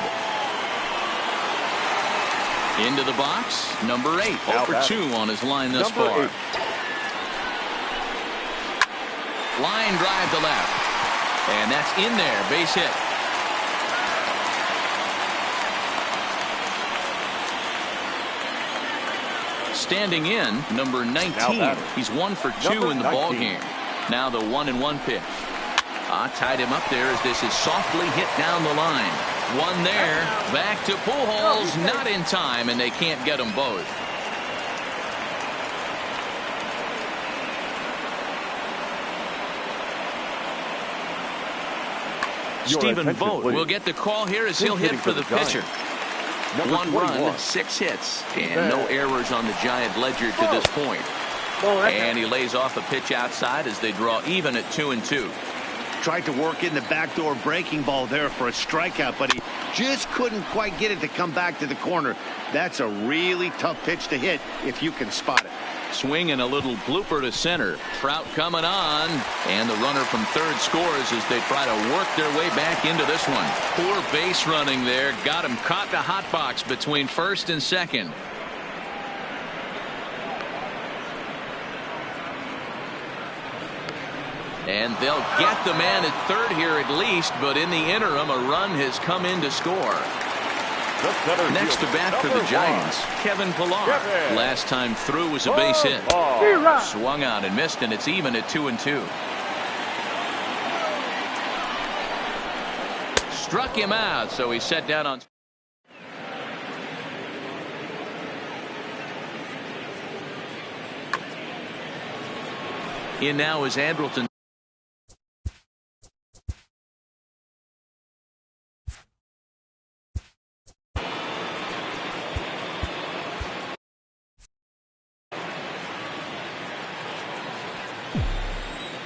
Into the box, number 8. 0 for 2 on his line thus far. Line drive to left. And that's in there, base hit. Standing in, number 19. He's 1 for 2 in the ball game. Now the 1-1 pitch. Tied him up there as this is softly hit down the line. One there, back to Pujols, not in time, and they can't get them both. Stephen Vogt will get the call here as he'll hit for the pitcher. 1 run, 6 hits, and no errors on the Giant ledger to this point. And he lays off a pitch outside as they draw even at 2-2. Tried to work in the backdoor breaking ball there for a strikeout, but he just couldn't quite get it to come back to the corner. That's a really tough pitch to hit if you can spot it. Swing and a little blooper to center. Trout coming on, and the runner from third scores as they try to work their way back into this one. Poor base running there. Got him caught the hot box between first and second. And they'll get the man at third here at least, but in the interim, a run has come in to score. Next to bat for the Giants, Kevin Pilar. Last time through was a base hit. Swung on and missed, and it's even at 2-2. Struck him out, so he set down on. In now is Andrelton.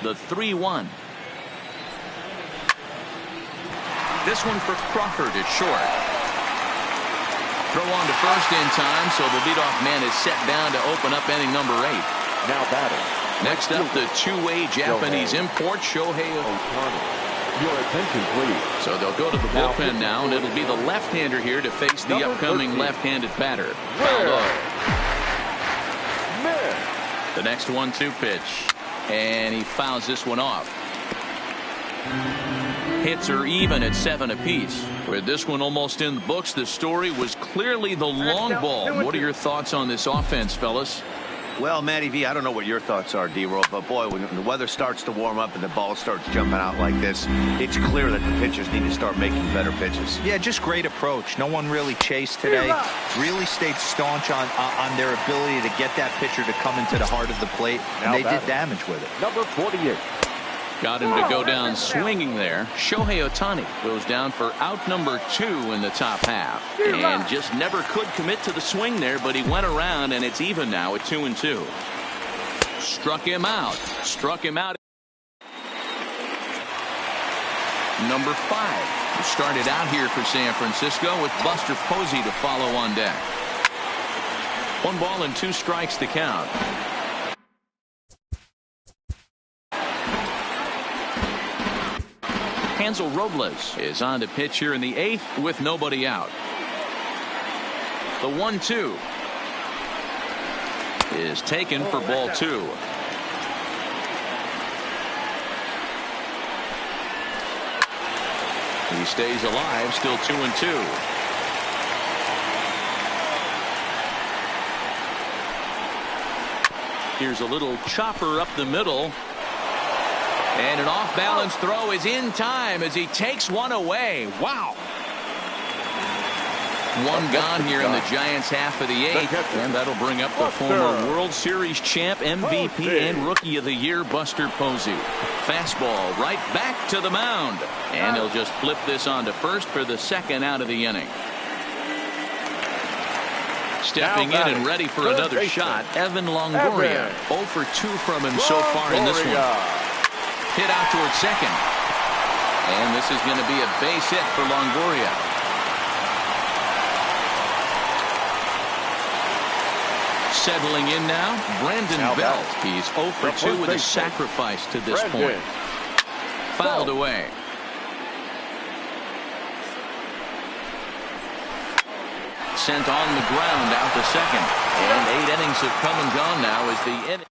The 3-1. This one for Crawford is short. Throw on to first in time, so the leadoff man is set down to open up inning number 8. Now batting. Next up, the two-way Japanese import, Shohei Ohtani. Your attention, please. So they'll go to the bullpen now, and it'll be the left-hander here to face the upcoming left-handed batter. Fouled off. The next 1-2 pitch. And he fouls this one off. Hits are even at 7 apiece. With this one almost in the books, the story was clearly the long ball. What are your thoughts on this offense, fellas? Well, Matty V, I don't know what your thoughts are, D-Roll, but boy, when the weather starts to warm up and the ball starts jumping out like this, it's clear that the pitchers need to start making better pitches. Yeah, just great approach. No one really chased today. Really stayed staunch on their ability to get that pitcher to come into the heart of the plate, and they did damage with it. Number 48. Got him to go down swinging there. Shohei Ohtani goes down for out number 2 in the top half. And just never could commit to the swing there, but he went around, and it's even now at 2-2. Struck him out. Struck him out. Number 5. Who started out here for San Francisco with Buster Posey to follow on deck. 1 ball and 2 strikes to count. Hansel Robles is on to pitch here in the 8th with nobody out. The 1-2 is taken for ball 2. He stays alive, still 2-2. Here's a little chopper up the middle. And an off-balance throw is in time as he takes one away. Wow. 1 gone here in the Giants' half of the 8th. And that'll bring up the former World Series champ, MVP, and Rookie of the Year, Buster Posey. Fastball right back to the mound. And he'll just flip this on to first for the 2nd out of the inning. Stepping in and ready for another shot, Evan Longoria. 0 for 2 from him so far in this one. Hit out towards 2nd. And this is going to be a base hit for Longoria. Settling in now, Brandon Belt. He's 0 for 2 with a sacrifice to this point. Fouled away. Sent on the ground out to 2nd. And 8 innings have come and gone now as the inning.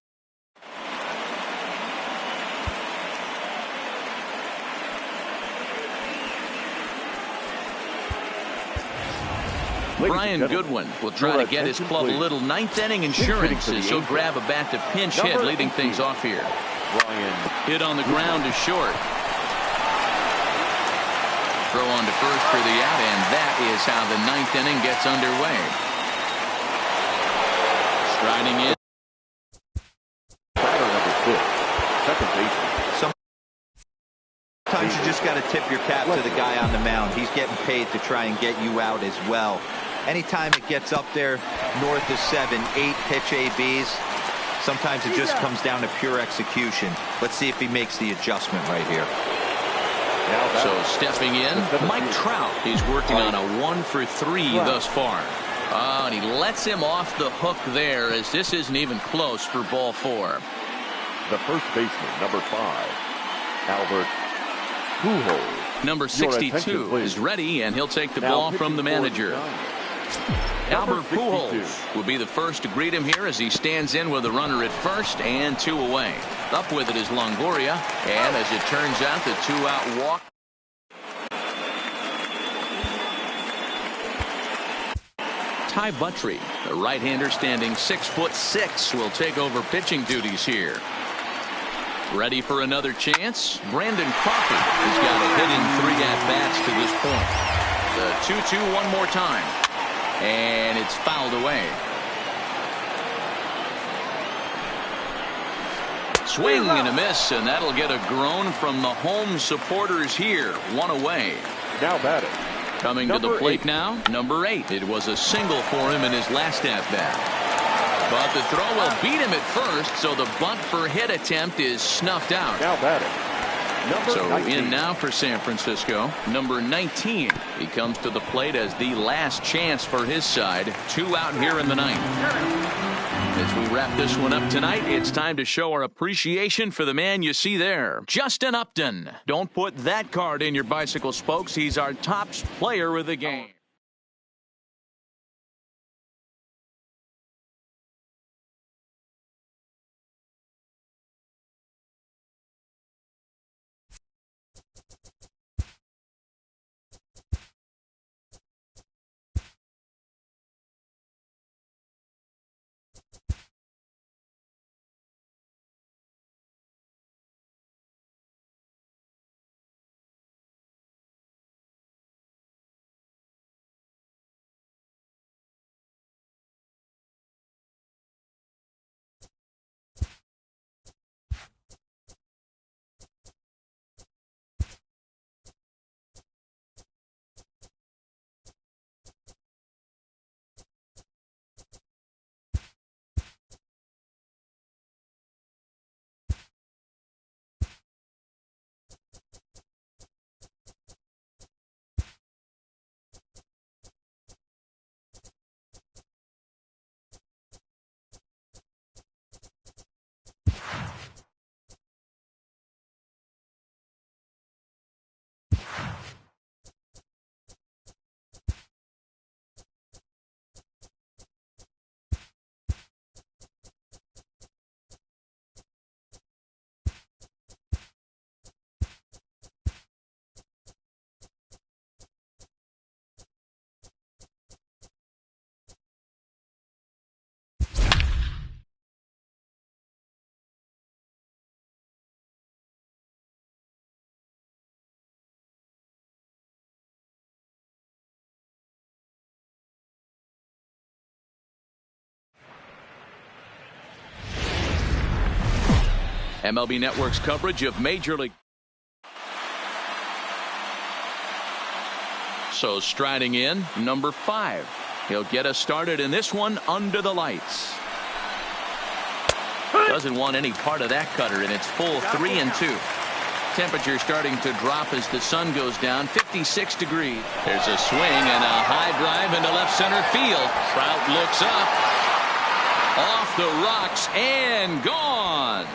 Brian Goodwin will try to get his club a little 9th inning insurance as he'll grab a bat to pinch hit, leading things off here. Hit on the ground is short. Throw on to first for the out, and that is how the 9th inning gets underway. Striding in. Batter number 6, second baseman. Sometimes you just got to tip your cap to the guy on the mound. He's getting paid to try and get you out as well. Anytime it gets up there north of 7, 8 pitch ABs, sometimes it just comes down to pure execution. Let's see if he makes the adjustment right here. So stepping in, Mike Trout. He's working on a 1 for 3 thus far. And he lets him off the hook there as this isn't even close for ball 4. The first baseman, number 5, Albert Pujols. Number 62 is ready, and he'll take the ball from the manager. Albert Pujols will be the first to greet him here as he stands in with a runner at first and 2 away. Up with it is Longoria, and as it turns out, the 2-out walk. Ty Buttrey, the right-hander standing 6'6", will take over pitching duties here. Ready for another chance? Brandon Crawford has got a hit in 3 at-bats to this point. The 2-2 one more time. And it's fouled away. Swing and a miss, and that'll get a groan from the home supporters here. One away. Now batting. Coming to the plate now, number 8. It was a single for him in his last at-bat. But the throw will beat him at first, so the bunt for hit attempt is snuffed out. Now batting. So 19. in now for San Francisco, number 19. He comes to the plate as the last chance for his side. 2 out here in the 9th. As we wrap this one up tonight, it's time to show our appreciation for the man you see there, Justin Upton. Don't put that card in your bicycle spokes. He's our top player of the game. MLB Network's coverage of Major League. So striding in, number 5. He'll get us started in this one under the lights. Doesn't want any part of that cutter, and it's full 3-2. Temperature starting to drop as the sun goes down, 56 degrees. There's a swing and a high drive into left center field. Trout looks up. Off the rocks and gone.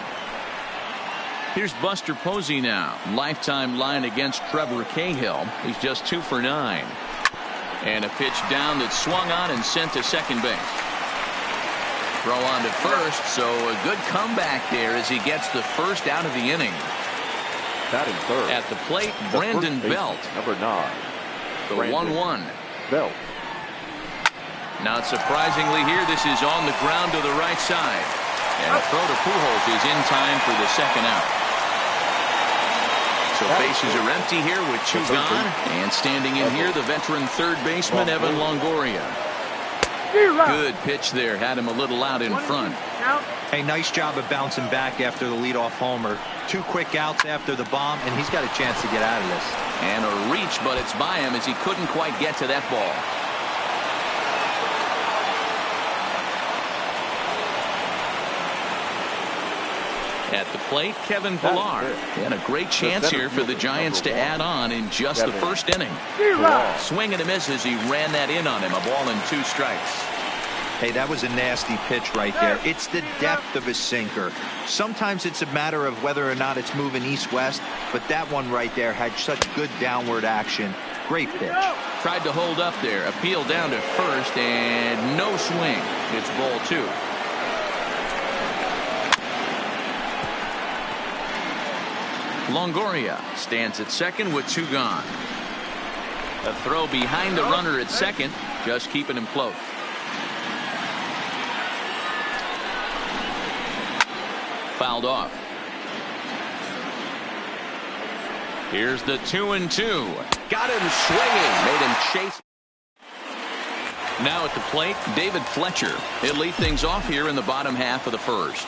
Here's Buster Posey now. Lifetime line against Trevor Cahill. He's just 2 for 9. And a pitch down that swung on and sent to second base. Throw on to first, so a good comeback there as he gets the first out of the inning. Batting third. At the plate, Brandon Belt. Number 9. The 1-1. Belt. Not surprisingly here, this is on the ground to the right side. And a throw to Pujols is in time for the second out. So bases are empty here with 2 gone. And standing in here, the veteran third baseman, Evan Longoria. Good pitch there. Had him a little out in front. Hey, nice job of bouncing back after the leadoff homer. 2 quick outs after the bomb, and he's got a chance to get out of this. And a reach, but it's by him as he couldn't quite get to that ball. At the plate, Kevin Pillar. And a great chance here for the Giants to add on in just the first inning. Swing and a miss as he ran that in on him. A ball and 2 strikes. Hey, that was a nasty pitch right there. It's the depth of his sinker. Sometimes it's a matter of whether or not it's moving east-west, but that one right there had such good downward action. Great pitch. Tried to hold up there. Appeal down to first, and no swing. It's ball 2. Longoria stands at second with 2 gone. A throw behind the runner at second, just keeping him close. Fouled off. Here's the 2-2. Got him swinging. Made him chase. Now at the plate, David Fletcher. He'll lead things off here in the bottom half of the first.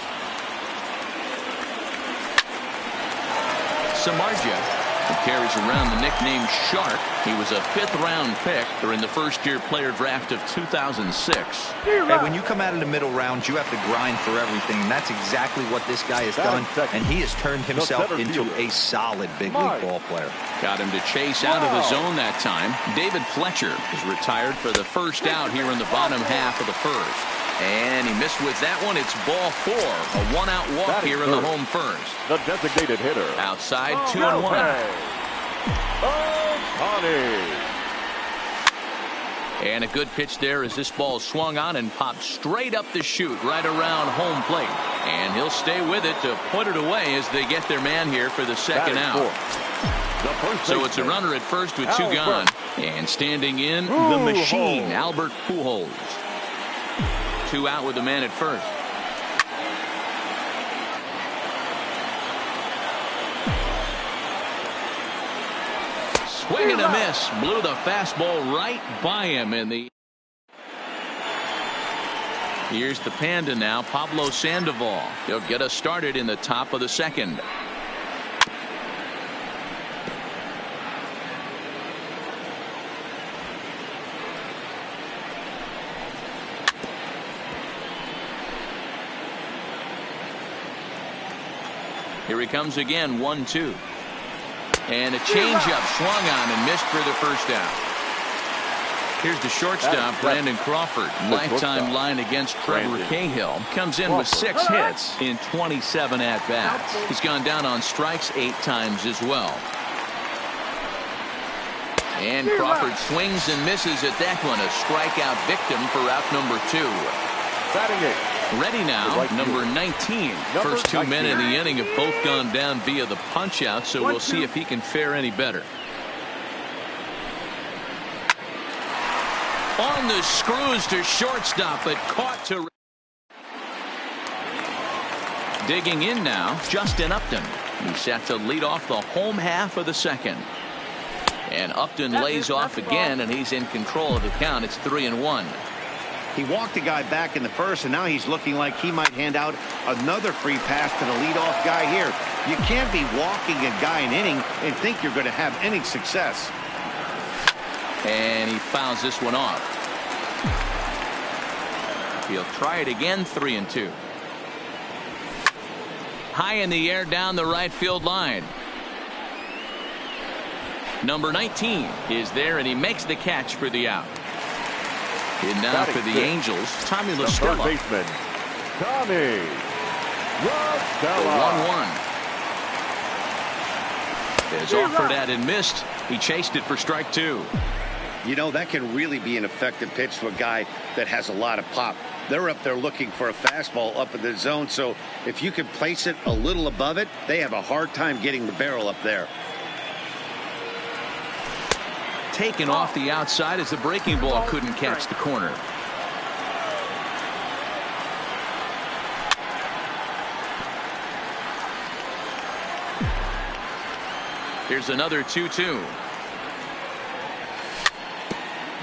Samardzija, who carries around the nickname Shark. He was a 5th-round pick during the first-year player draft of 2006. Hey, when you come out of the middle rounds, you have to grind for everything. And that's exactly what this guy has done, and he has turned himself into a solid big league ball player. Got him to chase out of the zone that time. David Fletcher is retired for the first out here in the bottom half of the first. And he missed with that one. It's ball 4. A 1-out walk here in the home first. The designated hitter. Outside 2-1. And a good pitch there as this ball swung on and popped straight up the chute right around home plate. And he'll stay with it to put it away as they get their man here for the second out. So it's a runner at first with 2 gone. And standing in, the machine, Albert Pujols. 2 out with the man at first. Swing and a miss. Blew the fastball right by him in the. Here's the Panda now, Pablo Sandoval. He'll get us started in the top of the second. Here he comes again, 1-2. And a changeup swung on and missed for the first out. Here's the shortstop, Brandon Crawford. Lifetime line against Trevor Cahill. Comes in with 6 hits in 27 at-bats. He's gone down on strikes 8 times as well. And Crawford swings and misses at that one. A strikeout victim for out number 2. Batting it. Ready now, number 19. First 2 men in the inning have both gone down via the punch-out, so we'll see if he can fare any better. On the screws to shortstop, but caught to. Digging in now, Justin Upton. He's set to lead off the home half of the second. And Upton lays off again, and he's in control of the count. It's 3-1. He walked the guy back in the first, and now he's looking like he might hand out another free pass to the leadoff guy here. You can't be walking a guy an inning and think you're going to have any success. And he fouls this one off. He'll try it again, 3-2. High in the air down the right field line. Number 19 is there, and he makes the catch for the out. And now for the Angels, Tommy La Stella. Third baseman, Tommy La Stella. 1-1. Is offered at and missed. He chased it for strike 2. You know, that can really be an effective pitch to a guy that has a lot of pop. They're up there looking for a fastball up in the zone, so if you can place it a little above it, they have a hard time getting the barrel up there. Taken off the outside as the breaking ball couldn't catch the corner. Here's another 2-2.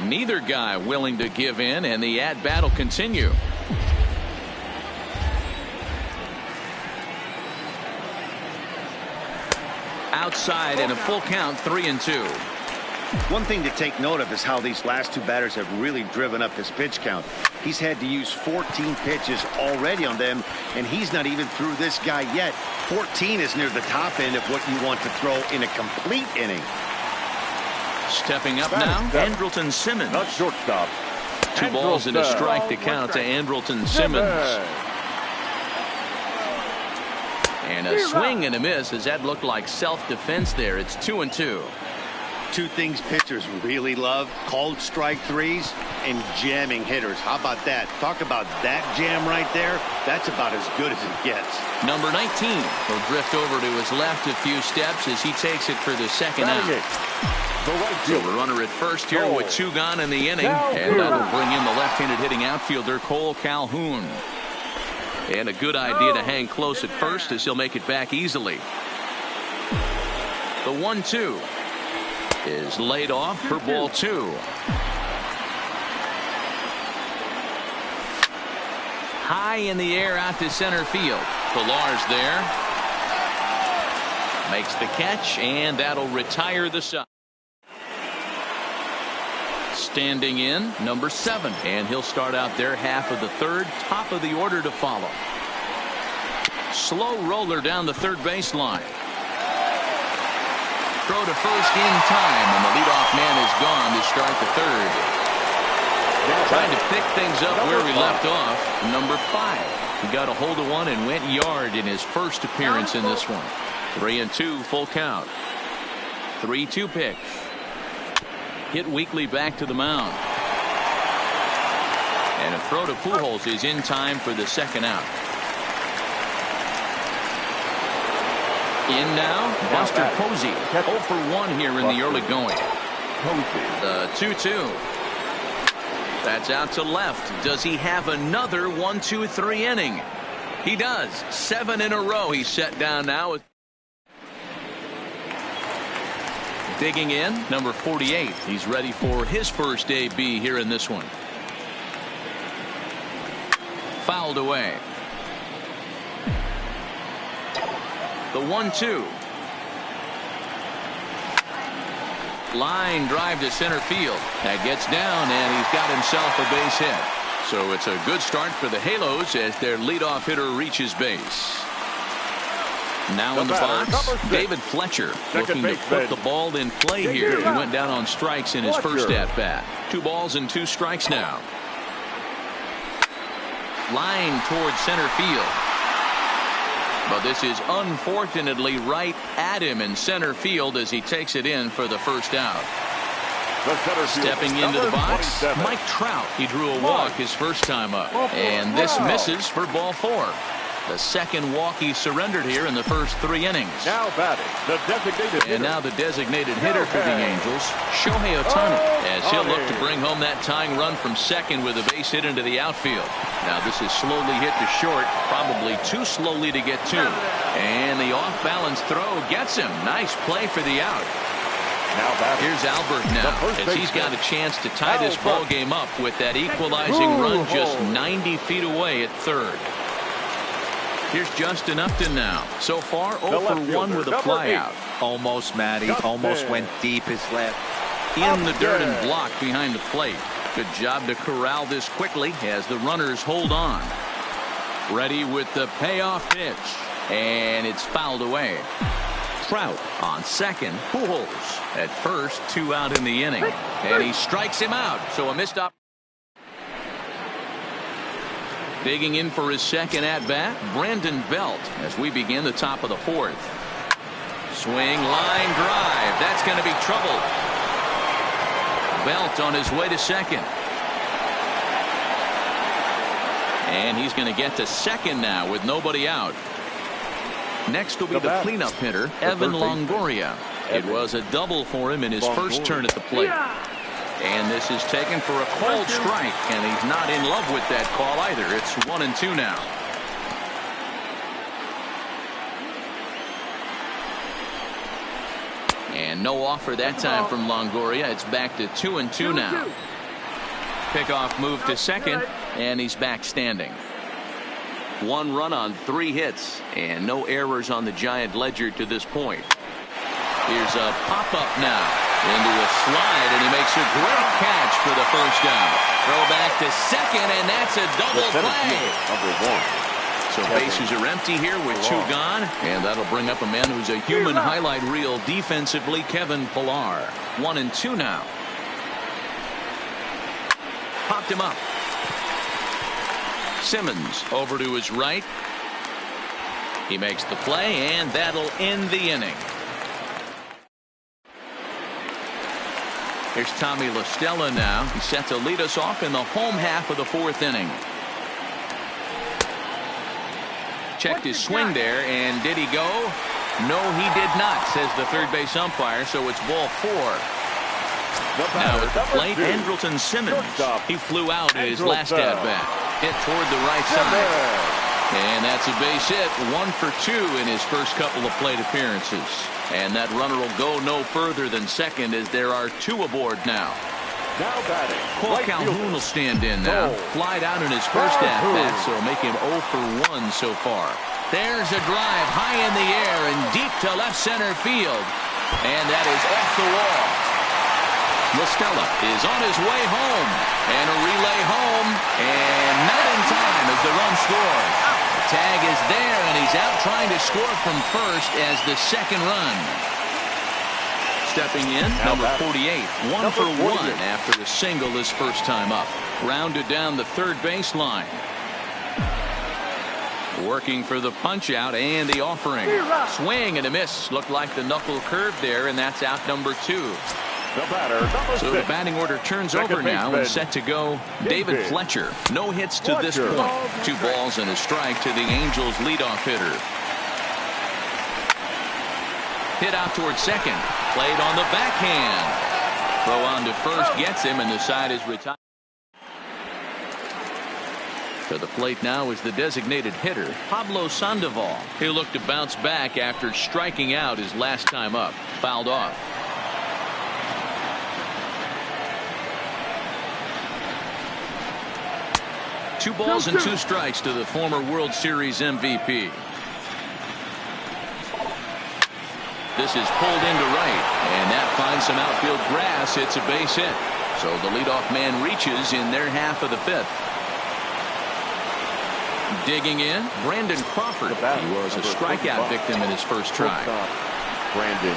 Neither guy willing to give in, and the at-bat will continue. Outside and a full count, 3-2. One thing to take note of is how these last 2 batters have really driven up his pitch count. He's had to use 14 pitches already on them, and he's not even through this guy yet. 14 is near the top end of what you want to throw in a complete inning. Stepping up now, Andrelton Simmons. Not shortstop. 2 balls and a strike to count to Andrelton Simmons. And a swing and a miss as that looked like self-defense there. It's 2-2. 2 things pitchers really love: called strike 3s and jamming hitters. How about that? Talk about that jam right there. That's about as good as it gets. Number 19 will drift over to his left a few steps as he takes it for the second out. So the runner at first here with 2 gone in the inning, and that'll bring in the left-handed hitting outfielder Cole Calhoun. And a good idea to hang close at first as he'll make it back easily. The 1-2 is laid off for ball 2. High in the air out to center field. Pilar's there. Makes the catch, and that'll retire the side. Standing in, number 7, and he'll start out their half of the third. Top of the order to follow. Slow roller down the third baseline. Throw to first in time, and the leadoff man is gone to start the third. Trying to pick things up where we left off, number 5. He got a hold of one and went yard in his first appearance in this one. 3-2 full count. 3-2 pitch. Hit weakly back to the mound. And a throw to Pujols is in time for the second out. In now, Buster Posey. 0 for 1 here in the early going. The 2-2. That's out to left. Does he have another 1-2-3 inning? He does. 7 in a row he's set down now. Digging in, number 48. He's ready for his first AB here in this one. Fouled away. The 1-2. Line drive to center field. That gets down, and he's got himself a base hit. So it's a good start for the Halos as their leadoff hitter reaches base. Now in the box, David Fletcher looking to put the ball in play here. He went down on strikes in his first at-bat. 2 balls and 2 strikes now. Line towards center field. But this is unfortunately right at him in center field as he takes it in for the first out. Stepping into the box, Mike Trout. He drew a walk his first time up. And this misses for ball 4. The second walk he surrendered here in the first 3 innings. Now batting, the designated hitter. And now the designated hitter for the Angels, Shohei Ohtani, as he'll look to bring home that tying run from second with a base hit into the outfield. Now this is slowly hit to short, probably too slowly to get to. And the off-balance throw gets him. Nice play for the out. Here's Albert now, as he's got a chance to tie this ball game up with that equalizing run just 90 feet away at third. Here's Justin Upton now. So far, 0 for 1 with a flyout. Almost, Matty. Almost went deep his left. In the dirt and blocked behind the plate. Good job to corral this quickly as the runners hold on. Ready with the payoff pitch. And it's fouled away. Trout on second. Pujols at first. 2 out in the inning. And he strikes him out. So a missed opportunity. Digging in for his second at-bat, Brandon Belt, as we begin the top of the 4th. Swing, line drive. That's going to be trouble. Belt on his way to second. And he's going to get to second now with nobody out. Next will be the cleanup hitter, Evan Longoria. It was a double for him in his first turn at the plate. And this is taken for a called strike, and he's not in love with that call either. It's 1-2 now. And no offer that time from Longoria. It's back to 2-2 now. Pickoff move to second, and he's back standing. 1 run on 3 hits, and no errors on the Giant ledger to this point. Here's a pop-up now. Into a slide, and he makes a great catch for the first down. Throw back to second, and that's a double play. So bases are empty here with 2 gone, and that'll bring up a man who's a human highlight reel defensively, Kevin Pillar. 1-2 now. Popped him up. Simmons over to his right. He makes the play, and that'll end the inning. Here's Tommy La Stella now. He's set to lead us off in the home half of the 4th inning. Checked his swing there, and did he go? No, he did not, says the third base umpire, so it's ball 4. Now at the plate, Andrelton Simmons. He flew out at his last at-bat. Hit toward the right side. And that's a base hit. 1 for 2 in his first couple of plate appearances. And that runner will go no further than second as there are 2 aboard now. Now batting. Cole Right Calhoun fielder. will stand in now. Flied out in his first at-bat, so it'll make him 0 for 1 so far. There's a drive high in the air and deep to left center field. And that is off the wall. LaStella is on his way home. And a relay home. And not in time as the run scores. The tag is there, and he's out trying to score from first as the second run. Stepping in, number 48, 1 for 1 after a single his first time up. Rounded down the third baseline. Working for the punch out and the offering. Swing and a miss. Looked like the knuckle curve there, and that's out number 2. The batter, number So 6. the batting order turns Second over now and baseman, set to go David Fletcher. No hits to this point. 2 balls and a strike to the Angels leadoff hitter. Hit out towards second. Played on the backhand. Throw on to first gets him, and the side is retired. To the plate now is the designated hitter, Pablo Sandoval. He'll look to bounce back after striking out his last time up. Fouled off. Two balls and 2 strikes to the former World Series MVP. This is pulled into right, and that finds some outfield grass. It's a base hit. So the leadoff man reaches in their half of the 5th. Digging in, Brandon Crawford. He was a strikeout victim in his first try. Brandon.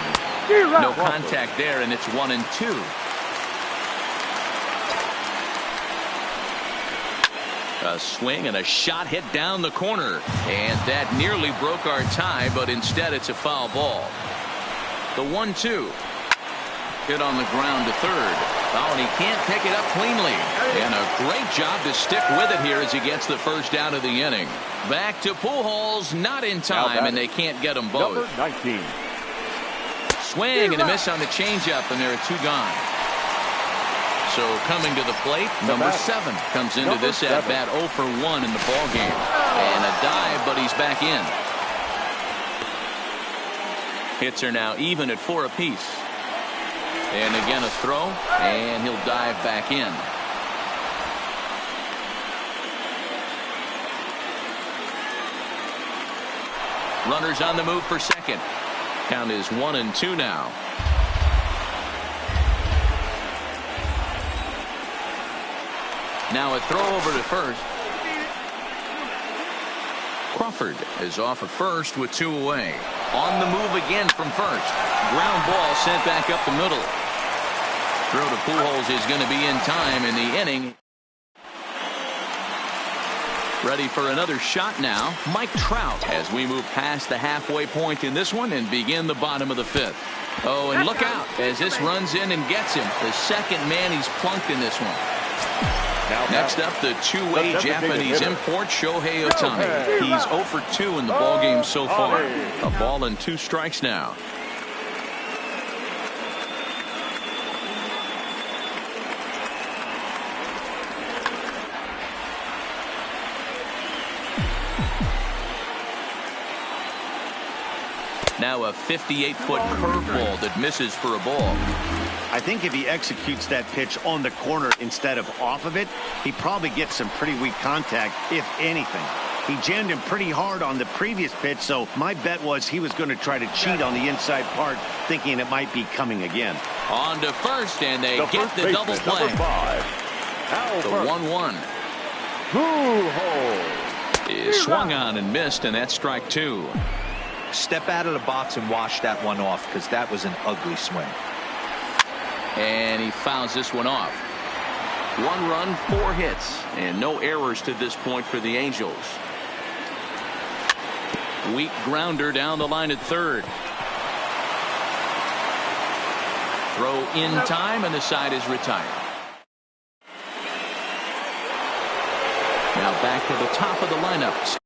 No contact there, and it's 1 and 2. A swing and a shot hit down the corner, and that nearly broke our tie, but instead it's a foul ball. The 1-2. Hit on the ground to third. Oh, and he can't pick it up cleanly. And a great job to stick with it here as he gets the first out of the inning. Back to Pujols, not in time, and they can't get them both. Number 19. Swing and a miss on the changeup, and there are 2 gone. So coming to the plate, number 7 comes into this at bat 0 for 1 in the ball game. And a dive, but he's back in. Hits are now even at 4 apiece. And again a throw, and he'll dive back in. Runners on the move for second. Count is 1 and 2 now. Now a throw over to first. Crawford is off of first with 2 away. On the move again from first. Ground ball sent back up the middle. Throw to Pujols is going to be in time in the inning. Ready for another shot now, Mike Trout, as we move past the halfway point in this one and begin the bottom of the 5th. Oh, and look out as this runs in and gets him. The second man he's plunked in this one. Next up, the two-way Japanese import, Shohei Ohtani. He's 0 for 2 in the ballgame so far. A ball and 2 strikes now. Now a 58-foot curveball that misses for a ball. I think if he executes that pitch on the corner instead of off of it, he probably gets some pretty weak contact, if anything. He jammed him pretty hard on the previous pitch, so my bet was he was going to try to cheat on the inside part, thinking it might be coming again. On to first, and they get the double play. The 1-1. Pujols is swung on and missed, and that's strike 2. Step out of the box and wash that one off, because that was an ugly swing. And he fouls this one off. 1 run, 4 hits, and no errors to this point for the Angels. Weak grounder down the line at third. Throw in time, and the side is retired. Now back to the top of the lineup.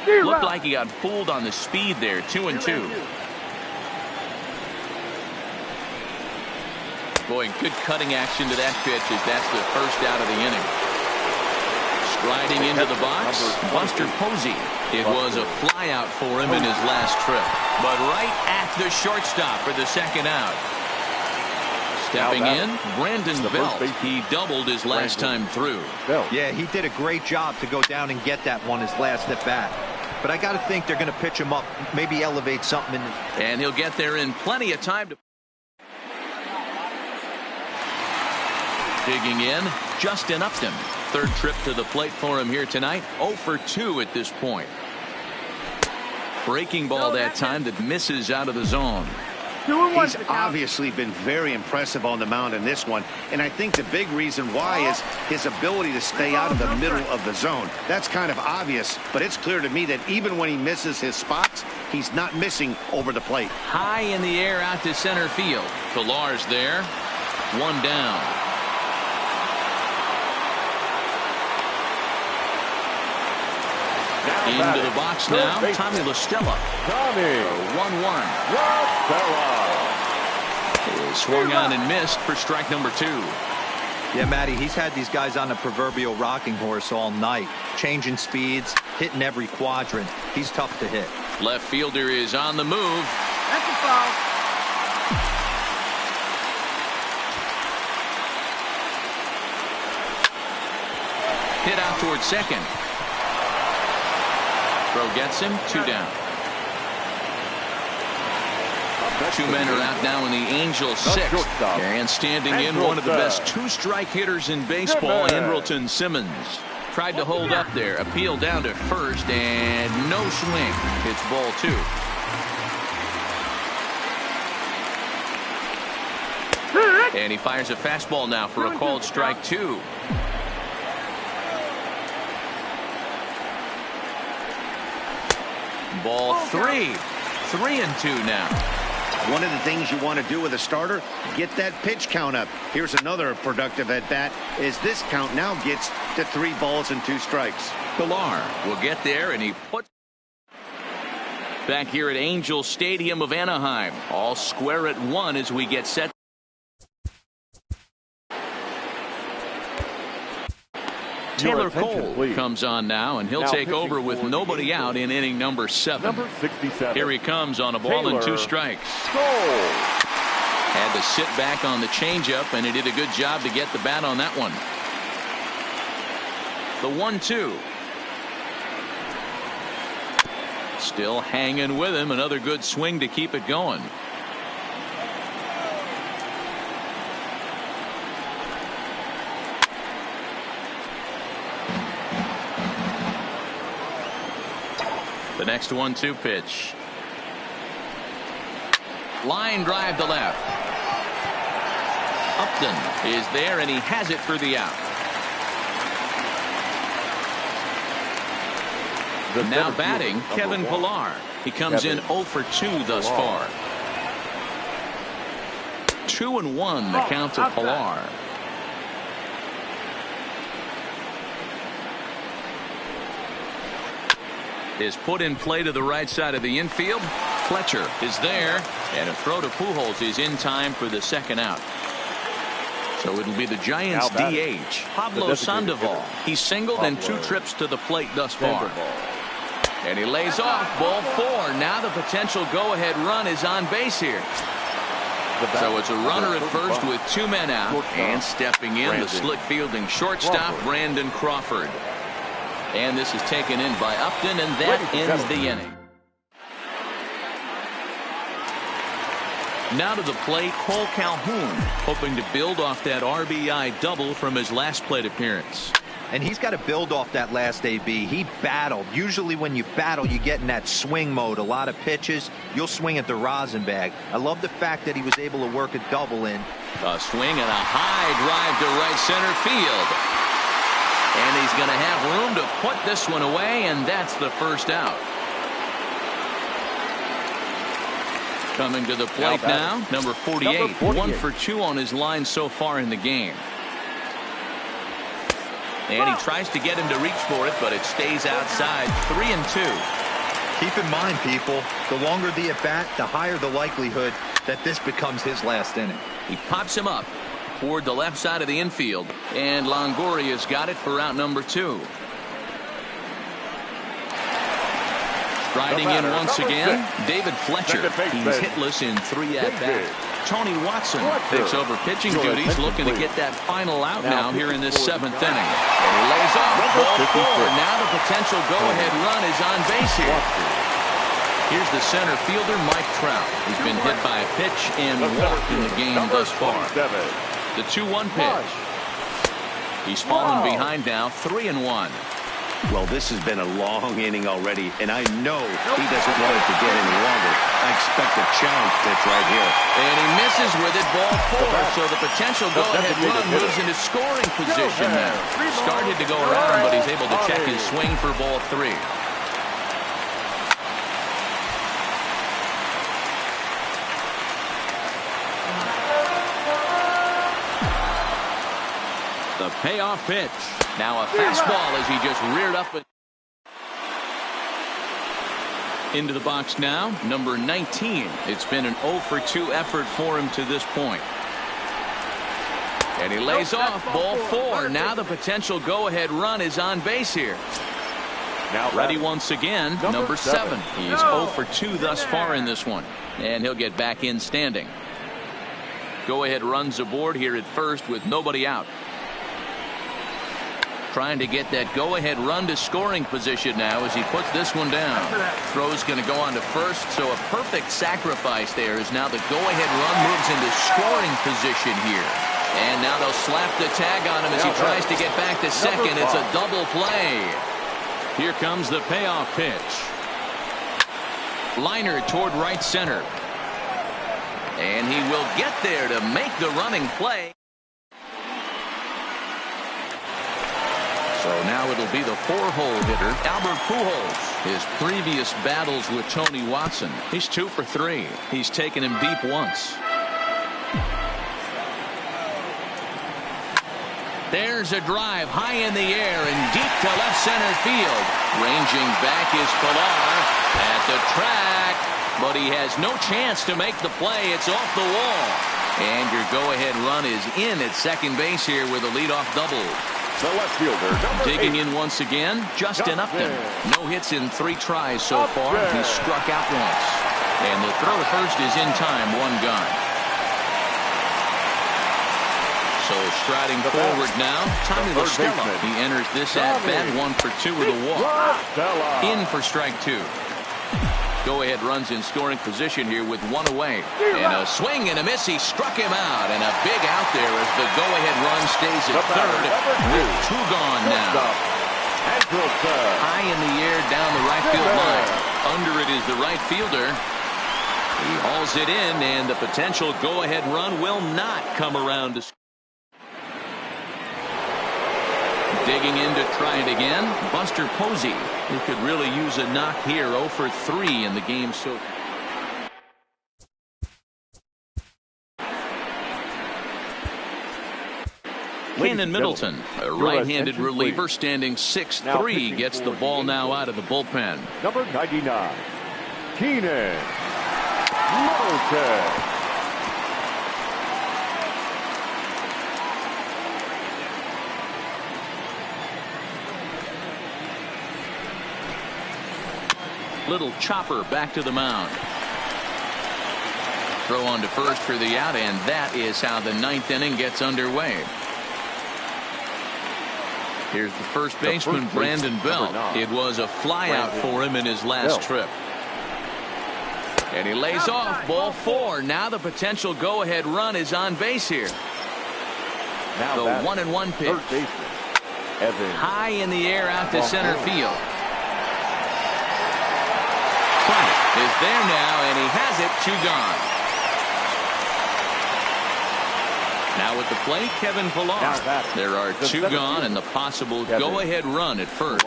Looked like he got fooled on the speed there. 2 and 2. Boy, good cutting action to that pitch as that's the first out of the inning. Striding into the box, Buster Posey. It was a fly out for him in his last trip, but right at the shortstop for the second out. Stepping in, Brandon Belt. He doubled his last time through. Yeah, he did a great job to go down and get that one his last at bat. But I got to think they're going to pitch him up, maybe elevate something. And he'll get there in plenty of time to. Digging in, Justin Upton. Third trip to the plate for him here tonight. 0 for 2 at this point. Breaking ball that time that misses out of the zone. He's obviously been very impressive on the mound in this one, and I think the big reason why is his ability to stay out of the middle of the zone. That's kind of obvious, but it's clear to me that even when he misses his spots, he's not missing over the plate. High in the air out to center field. Pilar's there. One down. Into the box now, Tommy La Stella. 1-1. Swung on and missed for strike number 2. Yeah, Matty, he's had these guys on the proverbial rocking horse all night, changing speeds, hitting every quadrant. He's tough to hit. Left fielder is on the move. That's a foul. Hit out towards second. Throw gets him. 2 down. 2 men are out now in the Angels' 6th. And standing in, one of the best 2-strike hitters in baseball, Andrelton Simmons. Tried to hold up there. Appeal down to first, and no swing. It's ball 2. And he fires a fastball now for a called strike 2. Ball 3. 3-2 now. One of the things you want to do with a starter, get that pitch count up. Here's another productive at bat as this count now gets to 3 balls and 2 strikes. Pilar will get there, and he puts back here at Angel Stadium of Anaheim. All square at 1 as we get set. Taylor Cole comes on now, and he'll take over with nobody out in inning number 7. Number 67. Here he comes on a ball and 2 strikes. Had to sit back on the changeup, and he did a good job to get the bat on that one. The 1-2. Still hanging with him. Another good swing to keep it going. The next 1-2 pitch. Line drive to left. Upton is there, and he has it for the out. Now batting, Kevin Pilar. He comes in 0 for 2 thus far. 2-1 the count to Pilar. Is put in play to the right side of the infield. Fletcher is there, and a throw to Pujols is in time for the second out. So it'll be the Giants DH, Pablo Sandoval. He's singled and 2 trips to the plate thus far. And he lays off. Ball 4. Now the potential go-ahead run is on base here. So it's a runner at first with 2 men out, and stepping in the slick fielding shortstop Brandon Crawford. And this is taken in by Upton, and that ends the inning. Now to the plate, Cole Calhoun, hoping to build off that RBI double from his last plate appearance. And he's got to build off that last AB. He battled. Usually when you battle, you get in that swing mode. A lot of pitches, you'll swing at the rosin bag. I love the fact that he was able to work a double in. A swing and a high drive to right center field. And he's going to have room to put this one away, and that's the first out. Coming to the plate now, number 48. 1 for 2 on his line so far in the game. And he tries to get him to reach for it, but it stays outside. 3-2. Keep in mind, people, the longer the at-bat, the higher the likelihood that this becomes his last inning. He pops him up toward the left side of the infield, and Longoria's got it for out number 2. Striding in once again, David Fletcher. He's hitless in 3 at-bats. Tony Watson takes over pitching duties, looking to get that final out now here in this 7th inning. And he lays off ball 4. Now the potential go-ahead run is on base here. Here's the center fielder, Mike Trout. He's been hit by a pitch and walked in the game thus far. The 2-1 pitch. He's fallen behind now, 3-1. Well, this has been a long inning already, and I know he doesn't want it to get any longer. I expect a challenge pitch right here. And he misses with it, ball 4. So the potential go-ahead run moves into scoring position now. Started to go around, but he's able to check his swing for ball 3. The payoff pitch. Now a fastball as he just reared up into the box now. Number 19. It's been an 0 for 2 effort for him to this point. And he lays off ball 4. Now the potential go-ahead run is on base here. Now ready once again, number 7. He's 0 for 2 thus far in this one. And he'll get back in standing. Go-ahead runs aboard here at first with nobody out. Trying to get that go-ahead run to scoring position now as he puts this one down. Throw's going to go on to first, so a perfect sacrifice there as now the go-ahead run moves into scoring position here. And now they'll slap the tag on him as he tries to get back to second. It's a double play. Here comes the payoff pitch. Liner toward right center. And he will get there to make the running play. So now it'll be the 4-hole hitter, Albert Pujols. His previous battles with Tony Watson. He's 2 for 3. He's taken him deep once. There's a drive high in the air and deep to left center field. Ranging back is Pilar at the track, but he has no chance to make the play. It's off the wall. And your go-ahead run is in at second base here with a leadoff double. The left fielder, digging in once again, Justin Upton. No hits in 3 tries so far. He's struck out once. And the throw to first is in time, 1 gone. So striding forward now, Tommy La Stella. He enters this at bat, 1 for 2 with a walk. In for strike 2. Go-ahead runs in scoring position here with 1 away. And a swing and a miss. He struck him out. And a big out there as the go-ahead run stays at third with 2 gone now. High in the air down the right field line. Under it is the right fielder. He hauls it in, and the potential go-ahead run will not come around to score. Digging in to try it again, Buster Posey. He could really use a knock here. 0 for 3 in the game so. Cannon Middleton, a right-handed reliever, standing 6'3", gets the ball now out of the bullpen. Number 99, Cannon Middleton. Little chopper back to the mound. Throw on to first for the out, and that is how the 9th inning gets underway. Here's the first baseman, Brandon Belt. It was a flyout for him in his last trip. And he lays off ball 4. Now the potential go-ahead run is on base here. The 1-1 pitch. High in the air out to center field. Is there now, and he has it. 2 gone. Now at the plate, Kevin Pilar. There are 2 gone and the possible go-ahead run at first.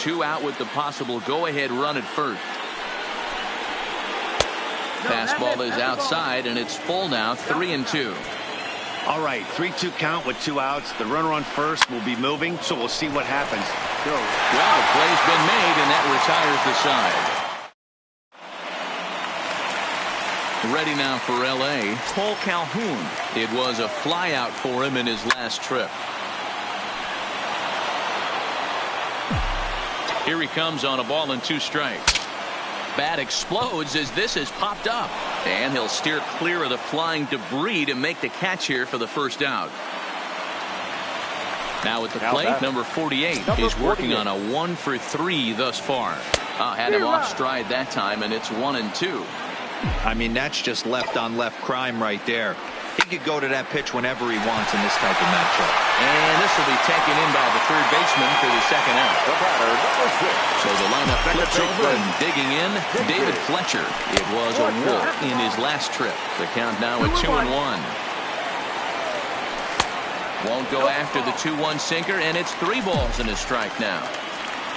2 out with the possible go-ahead run at first. Fastball is outside, and it's full now, 3-2. All right, 3-2 count with 2 outs. The runner on first will be moving, so we'll see what happens. Well, the play's been made, and that retires the side. Ready now for L.A., Cole Calhoun. It was a flyout for him in his last trip. Here he comes on a ball and 2 strikes. Bat explodes as this has popped up. And he'll steer clear of the flying debris to make the catch here for the first out. Now at the plate, number 48 is working on a 1-for-3 thus far. Had him off stride that time, and it's 1-2. I mean, that's just left-on-left crime right there. He could go to that pitch whenever he wants in this type of matchup. And this will be taken in by the third baseman for the second out. The batter, number 6. So the lineup flips over, and digging in, David Fletcher. It was a walk in his last trip. The count now at 2-1. Won't go after the 2-1 sinker, and it's 3 balls and a strike now.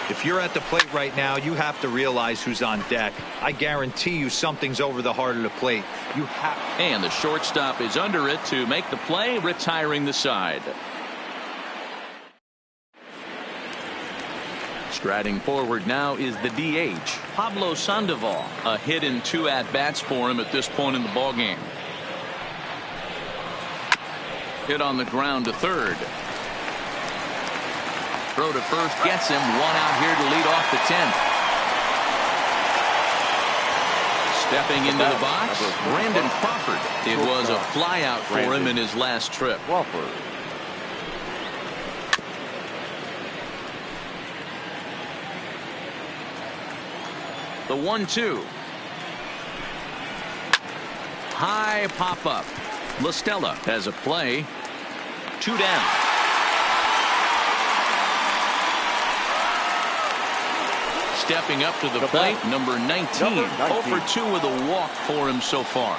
If you're at the plate right now, you have to realize who's on deck. I guarantee you something's over the heart of the plate. You have. And the shortstop is under it to make the play, retiring the side. Striding forward now is the DH, Pablo Sandoval. A hit and 2 at-bats for him at this point in the ballgame. Hit on the ground to third. Throw to first gets him. 1 out here to lead off the 10th. Stepping into the box, Brandon Crawford. It was a flyout for him in his last trip. The 1-2. High pop up. LaStella has a play. 2 down. Stepping up to the plate, number 19. 0 for 2 with a walk for him so far.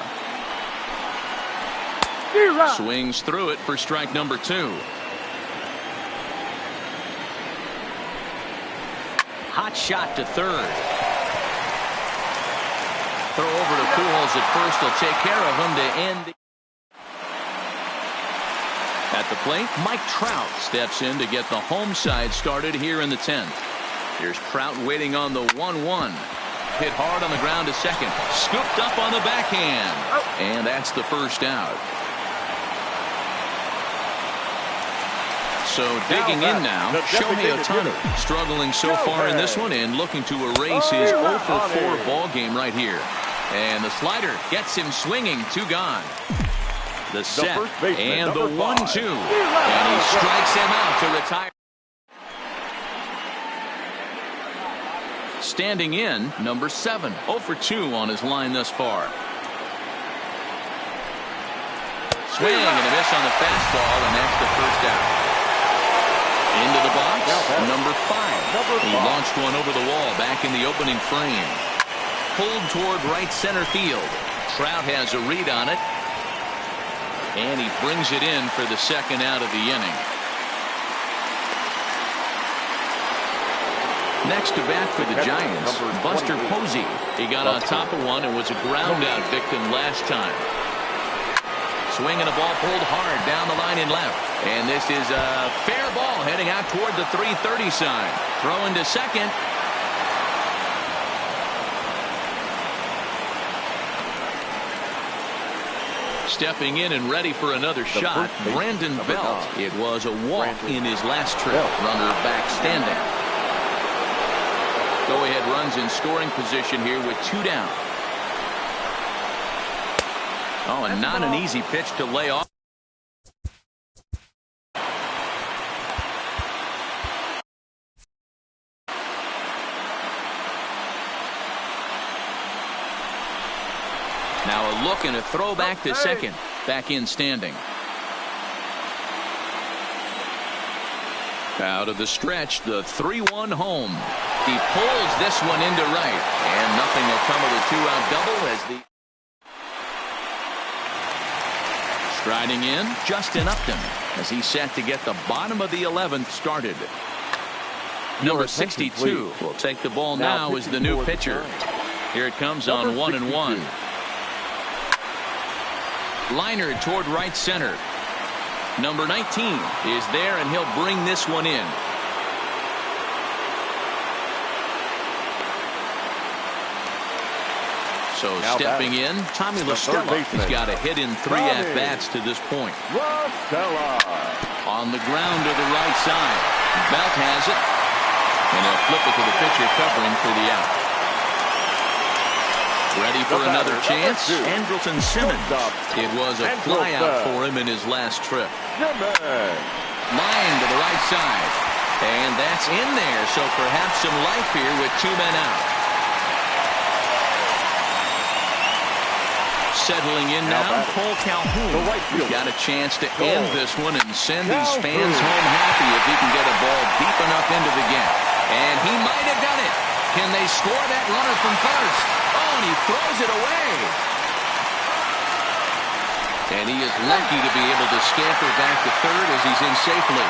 Swings through it for strike number 2. Hot shot to third. Throw over to Pujols at first. He'll take care of him to end the. At the plate, Mike Trout steps in to get the home side started here in the 10th. Here's Trout waiting on the 1-1. Hit hard on the ground to second. Scooped up on the backhand. And that's the first out. So digging in now, Shohei Ohtani struggling so far in this one and looking to erase his 0 for 4 ball game right here. And the slider gets him swinging. 2 gone. The set and the 1-2. And he strikes him out to retire. Standing in, number 7. 0 for 2 on his line thus far. Swing and a miss on the fastball, and that's the first out. Into the box, number 5. He launched one over the wall back in the opening frame. Pulled toward right center field. Trout has a read on it. And he brings it in for the second out of the inning. Next to bat for the Giants, Buster Posey. He got on top of one and was a ground out victim last time. Swinging a ball pulled hard down the line in left. And this is a fair ball heading out toward the 330 sign. Throwing to second. Stepping in and ready for another shot, Brandon Belt. It was a walk in his last trip. Runner back standing. Go-ahead runs in scoring position here with 2 down. Oh, and not an easy pitch to lay off. Now a look and a throw back to second. Back in standing. Out of the stretch, the 3-1 home. He pulls this one into right. And nothing will come of the 2-out double as the. Striding in, Justin Upton, as he's set to get the bottom of the 11th started. Number 62 will take the ball now as the new pitcher. Here it comes on 1-1. Liner toward right center. Number 19 is there, and he'll bring this one in. So stepping in, Tommy LaStella. He's got a hit in 3 at-bats to this point. On the ground to the right side. Belt has it. And he'll flip it to the pitcher covering for the out. Ready for another chance? Andrelton Simmons. It was a flyout for him in his last trip. Line to the right side. And that's in there, so perhaps some life here with 2 men out. Settling in now, Cole Calhoun. He's got a chance to end this one and send these fans home happy if he can get a ball deep enough into the gap. And he might have done it. Can they score that runner from first? Oh, and he throws it away. And he is lucky to be able to scamper back to third as he's in safely.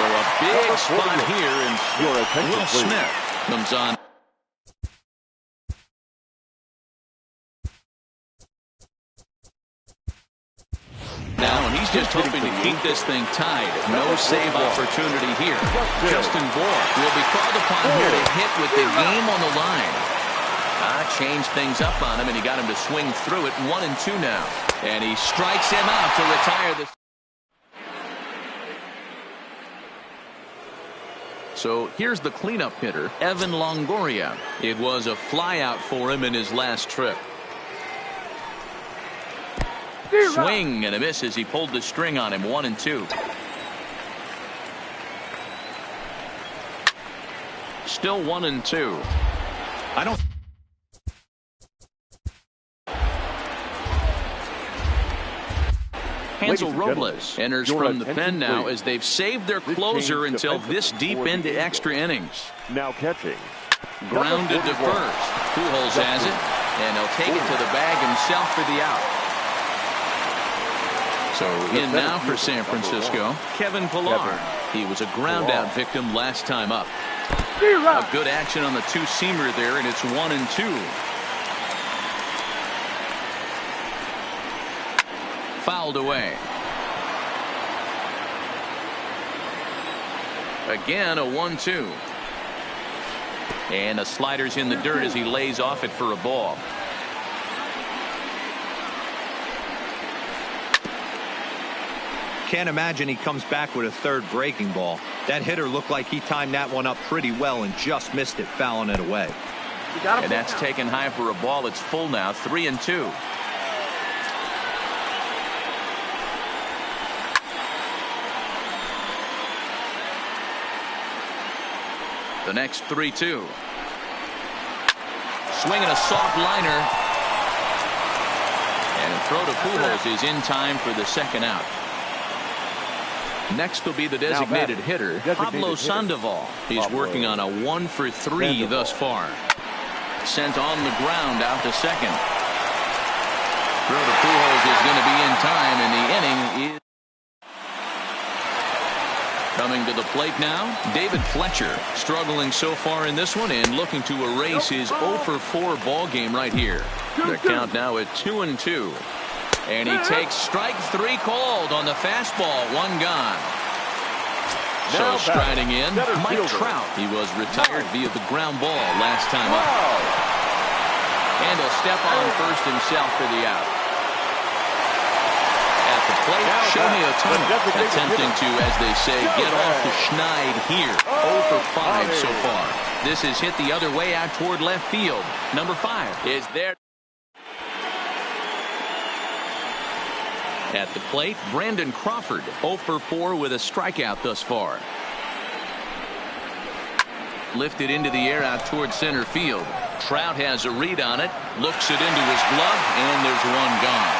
So a big spot here, and Will Smith comes on. Now, and he's just hoping to keep this thing tied. No save opportunity here. Justin Bohr will be called upon here to hit with the game on the line. Changed things up on him, and he got him to swing through it. 1-2 now. And he strikes him out to retire this. So here's the cleanup hitter, Evan Longoria. It was a flyout for him in his last trip. Swing and a miss as he pulled the string on him. 1-2. Still 1-2. I don't. Hansel Robles enters from the pen now as they've saved their closer until this deep into extra innings. Now catching. Grounded to first. Pujols has it, and he'll take it to the bag himself for the out. So in now for San Francisco, Kevin Pillar. He was a ground-out victim last time up. A good action on the two-seamer there, and it's 1-2. Fouled away. Again, a 1-2. And a slider's in the dirt as he lays off it for a ball. Can't imagine he comes back with a third breaking ball. That hitter looked like he timed that one up pretty well and just missed it, fouling it away. And that's taken high for a ball. It's full now. 3-2. The next 3-2. Swinging a soft liner. And a throw to Pujols is in time for the second out. Next will be the designated hitter, Pablo Sandoval. He's working on a 1-for-3 thus far. Sent on the ground out to second. Throw to Pujols is going to be in time, and the inning is coming to the plate now. David Fletcher struggling so far in this one and looking to erase his 0-for-4 ball game right here. The count now at 2-2. And he takes strike 3 called on the fastball. 1 gone. So striding in, Mike Trout. He was retired via the ground ball last time up. And he'll step on first himself for the out. At the plate, Shohei Ohtani attempting to, as they say, get off the schneid here. 0-for-5 so far. This is hit the other way out toward left field. Number 5 is there. At the plate, Brandon Crawford, 0-for-4 with a strikeout thus far. Lifted into the air out toward center field. Trout has a read on it, looks it into his glove, and there's 1 gone.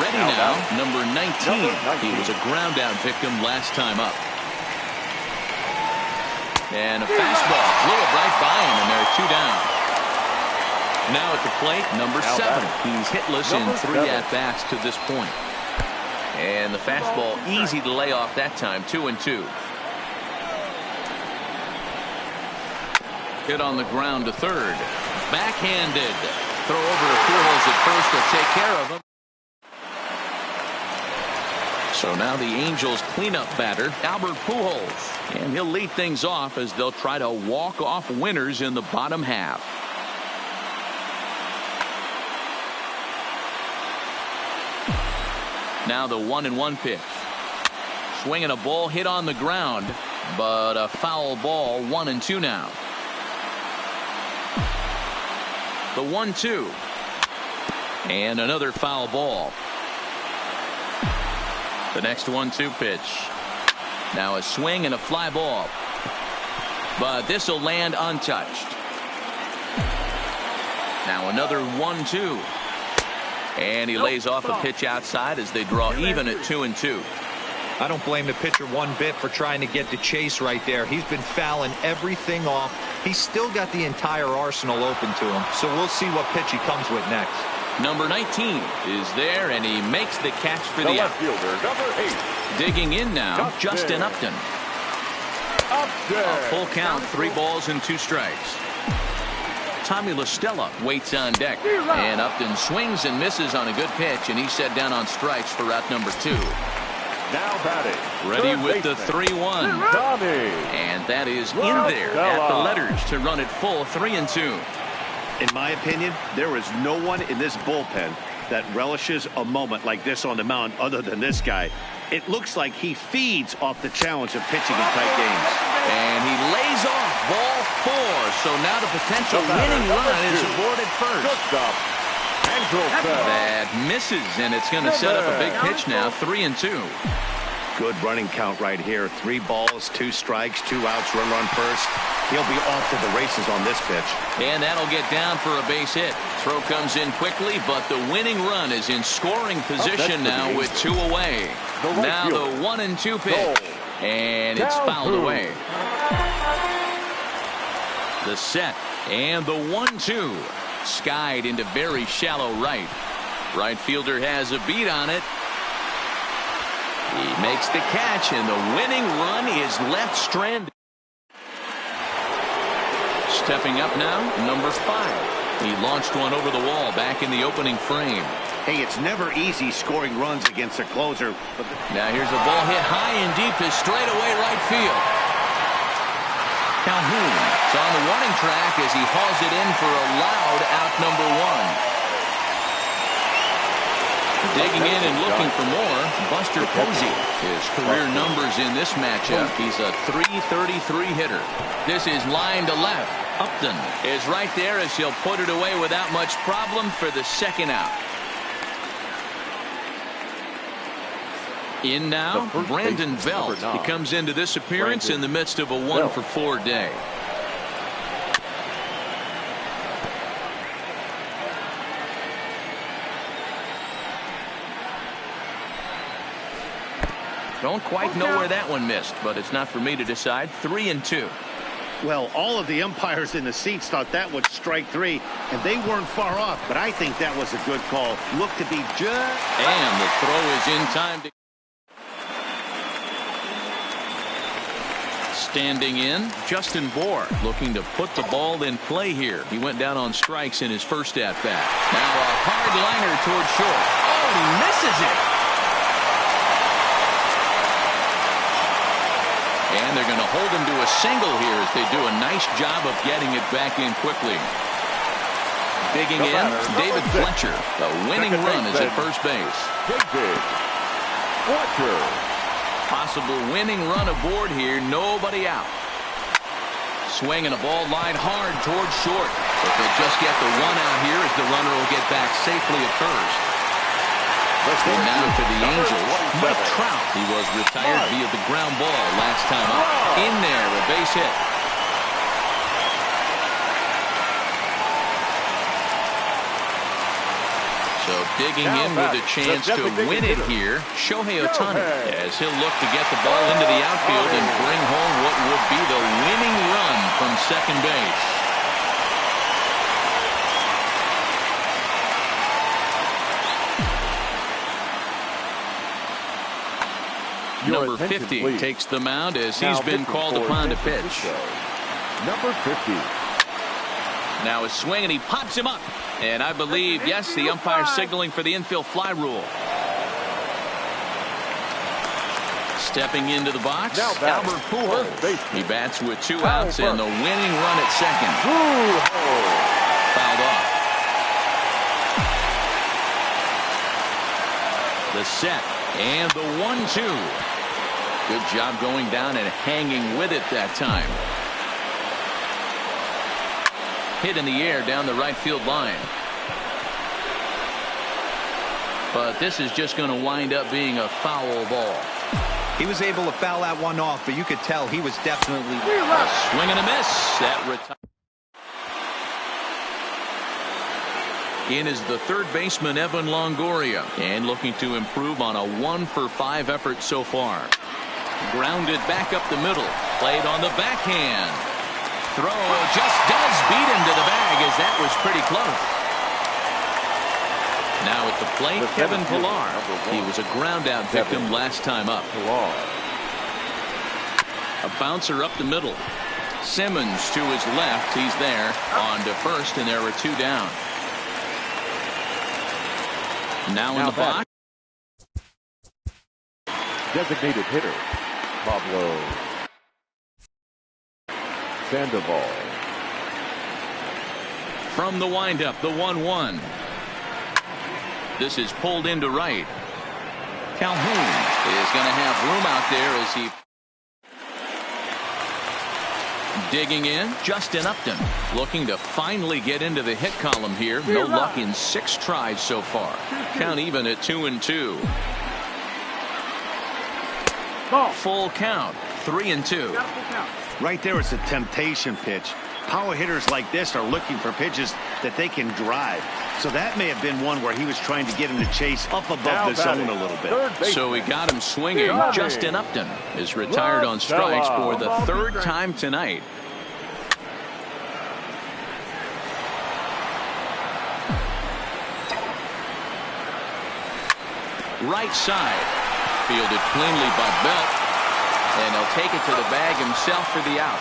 Ready now, number 19. He was a ground-out victim last time up. And a fastball blew it right by him, and there are 2 down. Now at the plate, number 7. He's hitless in 3 at-bats to this point. And the fastball easy to lay off that time. 2-2. Hit on the ground to third. Backhanded. throw over to Pujols at first to take care of him. So now the Angels cleanup batter, Albert Pujols. And he'll lead things off as they'll try to walk off winners in the bottom half. Now the 1-1 pitch. Swinging a ball hit on the ground, but a foul ball. 1-2 now. The 1-2. And another foul ball. The next 1-2 pitch. Now a swing and a fly ball. But this will land untouched. Now another 1-2. And he lays off a pitch outside as they draw even at 2-2. I don't blame the pitcher one bit for trying to get the chase right there. He's been fouling everything off. He's still got the entire arsenal open to him. So we'll see what pitch he comes with next. Number 19 is there, and he makes the catch for the out. Fielder, number 8. Digging in now, Justin Upton. A full count, 3 balls and 2 strikes. Tommy La Stella waits on deck, and Upton swings and misses on a good pitch, and he's set down on strikes for out number 2. Now batting. Ready with the 3-1. Tommy. And that is in there at the letters to run it full 3-2. In my opinion, there is no one in this bullpen that relishes a moment like this on the mound other than this guy. It looks like he feeds off the challenge of pitching in tight games. And he lays off ball 4. So now the potential winning run is aboard at first. That misses, and it's going to set up a big pitch now. 3-2. Good running count right here. 3 balls, 2 strikes, 2 outs, run first. He'll be off to the races on this pitch. And that'll get down for a base hit. Throw comes in quickly, but the winning run is in scoring position now with 2 away. Now the 1-2 pitch. And it's fouled away. The set and the 1-2. Skied into very shallow right. Right fielder has a beat on it. He makes the catch, and the winning run is left stranded. Stepping up now, number 5. He launched one over the wall back in the opening frame. Hey, it's never easy scoring runs against a closer. But now here's a ball hit high and deep to straightaway right field. Calhoun is on the warning track as he hauls it in for a loud out number 1. Digging in and looking for more, Buster Posey. His career numbers in this matchup, he's a .333 hitter. This is line to left. Upton is right there as he'll put it away without much problem for the second out. In now, Brandon Belt. He comes into this appearance in the midst of a 1-for-4 day. Don't quite know where that one missed, but it's not for me to decide. 3-2. Well, all of the umpires in the seats thought that would strike 3, and they weren't far off, but I think that was a good call. Looked to be just... And the throw is in time to... Standing in, Justin Bohr looking to put the ball in play here. He went down on strikes in his first at-bat. Now a hard liner toward short. Oh, he misses it. And they're going to hold him to a single here as they do a nice job of getting it back in quickly. Digging in, David Fletcher. The winning run is at first base. David Fletcher. Possible winning run aboard here. Nobody out. Swinging a ball line hard towards short. If they just get the 1 out here as the runner will get back safely at first. And now for the Angels, Mike Trout. He was retired via the ground ball last time up. In there, a base hit. So digging in with a chance to win it here, Shohei Ohtani, as he'll look to get the ball into the outfield and bring home what would be the winning run from second base. Number 50 takes the mound as he's been called upon to pitch. Number 50. Now a swing, and he pops him up. And I believe, yes, the umpire signaling for the infield fly rule. Stepping into the box, Albert Pujols. He bats with 2 outs and the winning run at second. Fouled off. The set and the 1-2. Good job going down and hanging with it that time. Hit in the air down the right field line. But this is just going to wind up being a foul ball. He was able to foul that one off, but you could tell he was definitely a swing and a miss. That in is the third baseman, Evan Longoria, and looking to improve on a 1-for-5 effort so far. Grounded back up the middle. Played on the backhand. Throw just does beat him to the bag, as that was pretty close. Now at the plate, Kevin Pillar. He was a ground-out victim last time up. A bouncer up the middle. Simmons to his left. He's there on to first, and there were 2 down. Now in the box. Designated hitter, Pablo Sandoval. From the windup, the 1-1. This is pulled into right. Calhoun is going to have room out there as he digging in. Justin Upton looking to finally get into the hit column here. No luck in 6 tries so far. Count even at 2-2. Full count, 3-2. Right there, it's a temptation pitch. Power hitters like this are looking for pitches that they can drive. So that may have been one where he was trying to get him to chase up above the zone a little bit. So he got him swinging. Justin Upton is retired on strikes for the 3rd time tonight. Right side. Fielded cleanly by Belt. And he'll take it to the bag himself for the out.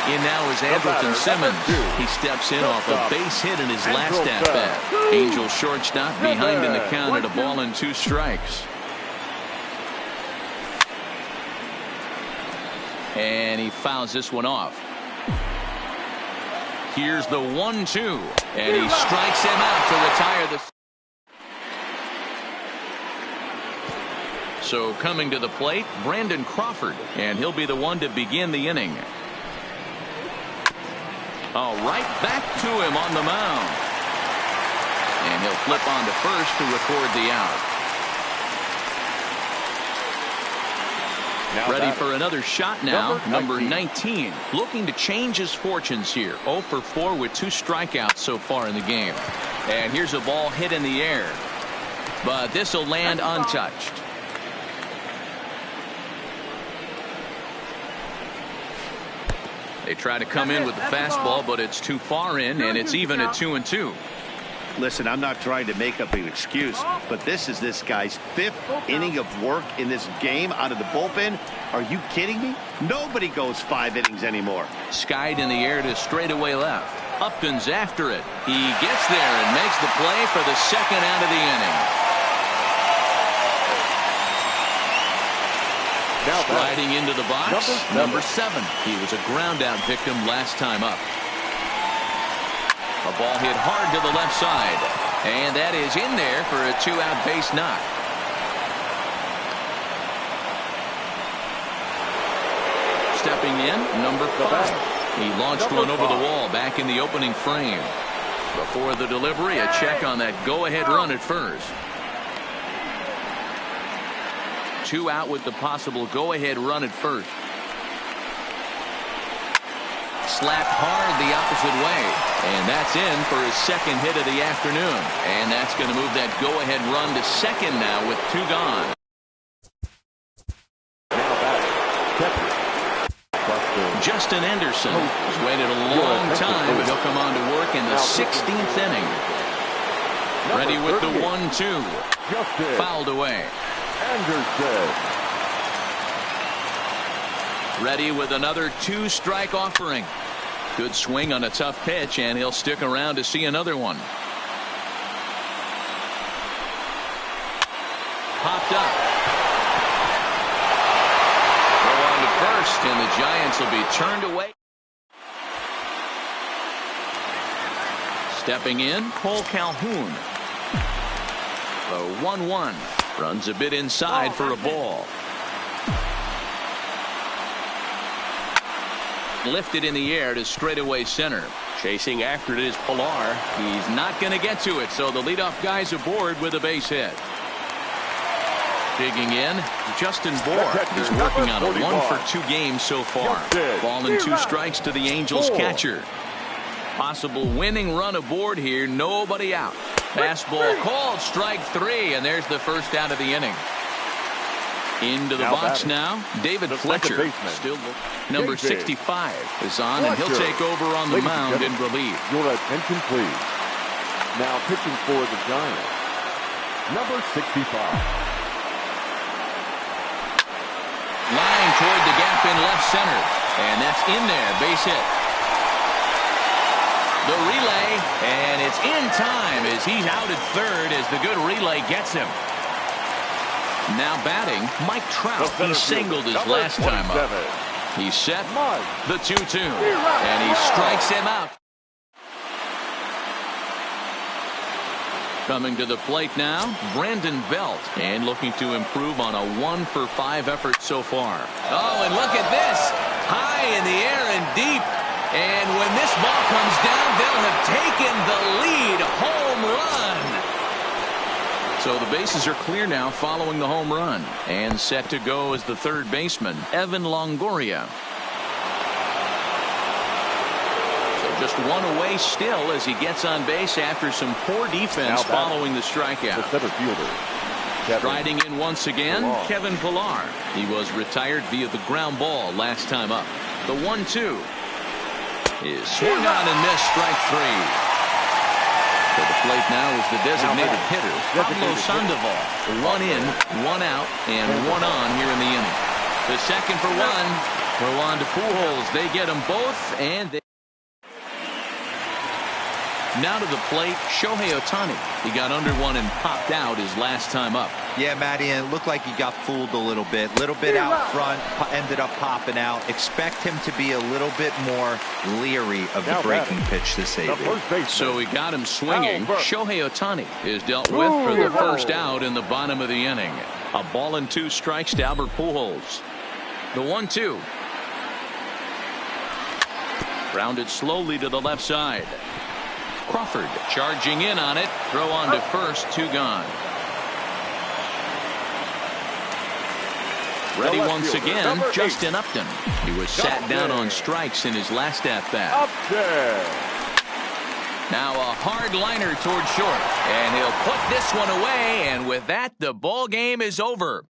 In now is Andrelton Simmons. He steps in off a base hit in his last at-bat. Angel shortstop behind in the count at a ball and 2 strikes. And he fouls this one off. Here's the 1-2. And he strikes him out to retire the... So coming to the plate, Brandon Crawford. And he'll be the one to begin the inning. Oh, right back to him on the mound. And he'll flip on to first to record the out. Ready for another shot now. Number 19. Looking to change his fortunes here. 0 for 4 with 2 strikeouts so far in the game. And here's a ball hit in the air. But this will land untouched. They try to come in with the fastball, but it's too far in, and it's even at 2-2. Listen, I'm not trying to make up an excuse, but this is this guy's 5th inning of work in this game out of the bullpen. Are you kidding me? Nobody goes 5 innings anymore. Skied in the air to straightaway left. Upton's after it. He gets there and makes the play for the 2nd out of the inning. Sliding into the box, number 7. He was a ground-out victim last time up. A ball hit hard to the left side. And that is in there for a 2-out base knock. Stepping in, number 5. He launched one over the wall back in the opening frame. Before the delivery, a check on that go-ahead run at first. 2 out with the possible go-ahead run at first. Slapped hard the opposite way. And that's in for his 2nd hit of the afternoon. And that's going to move that go-ahead run to 2nd now with 2 gone. Justin Anderson has waited a long time, but he'll come on to work in the 16th inning. Ready with the 1-2. Fouled away. Ready with another 2-strike offering. Good swing on a tough pitch, and he'll stick around to see another one. Popped up. Throw on to first, and the Giants will be turned away. Stepping in, Cole Calhoun. The 1-1. Runs a bit inside for a ball. Lifted in the air to straightaway center. Chasing after it is Pilar. He's not going to get to it, so the leadoff guy's aboard with a base hit. Digging in, Justin Bohr. He's working on a 1-for-2 game so far. Ball and 2 strikes to the Angels catcher. Possible winning run aboard here. Nobody out. Fastball called, strike 3, and there's the first out of the inning. Into the box now, David Fletcher. Still number 65 is on, and he'll take over on the mound in relief. Your attention, please. Now pitching for the Giants, number 65. Line toward the gap in left center, and that's in there, base hit. The relay, and it's in time as he's out at third as the good relay gets him. Now batting, Mike Trout. He singled his last time up. He's set, the 2-2, and he strikes him out. Coming to the plate now, Brandon Belt, and looking to improve on a 1-for-5 effort so far. Oh, and look at this. High in the air and deep. And when this ball comes down, they'll have taken the lead. Home run. So the bases are clear now following the home run. And set to go as the third baseman, Evan Longoria. So just one away still as he gets on base after some poor defense following the strikeout. The center fielder, Striding in once again, Kevin Pilar. He was retired via the ground ball last time up. The 1-2 is swung on and missed, strike 3. To the plate now is the designated hitter, Pablo Sandoval. 1 in, 1 out, and 1 on here in the inning. The second for 1. Throw on to Pujols. They get them both, and they... Now to the plate, Shohei Ohtani. He got under one and popped out his last time up. Yeah, Matty, and it looked like he got fooled a little bit out front, ended up popping out. Expect him to be a little bit more leery of the breaking pitch to save it. So he got him swinging. Shohei Ohtani is dealt with for the first out in the bottom of the inning. A ball and 2 strikes to Albert Pujols. The 1-2. Grounded slowly to the left side. Crawford charging in on it. Throw on to first, 2 gone. Ready once again, Justin Upton. He was sat down on strikes in his last at-bat. Now a hard liner toward short, and he'll put this one away, and with that, the ball game is over.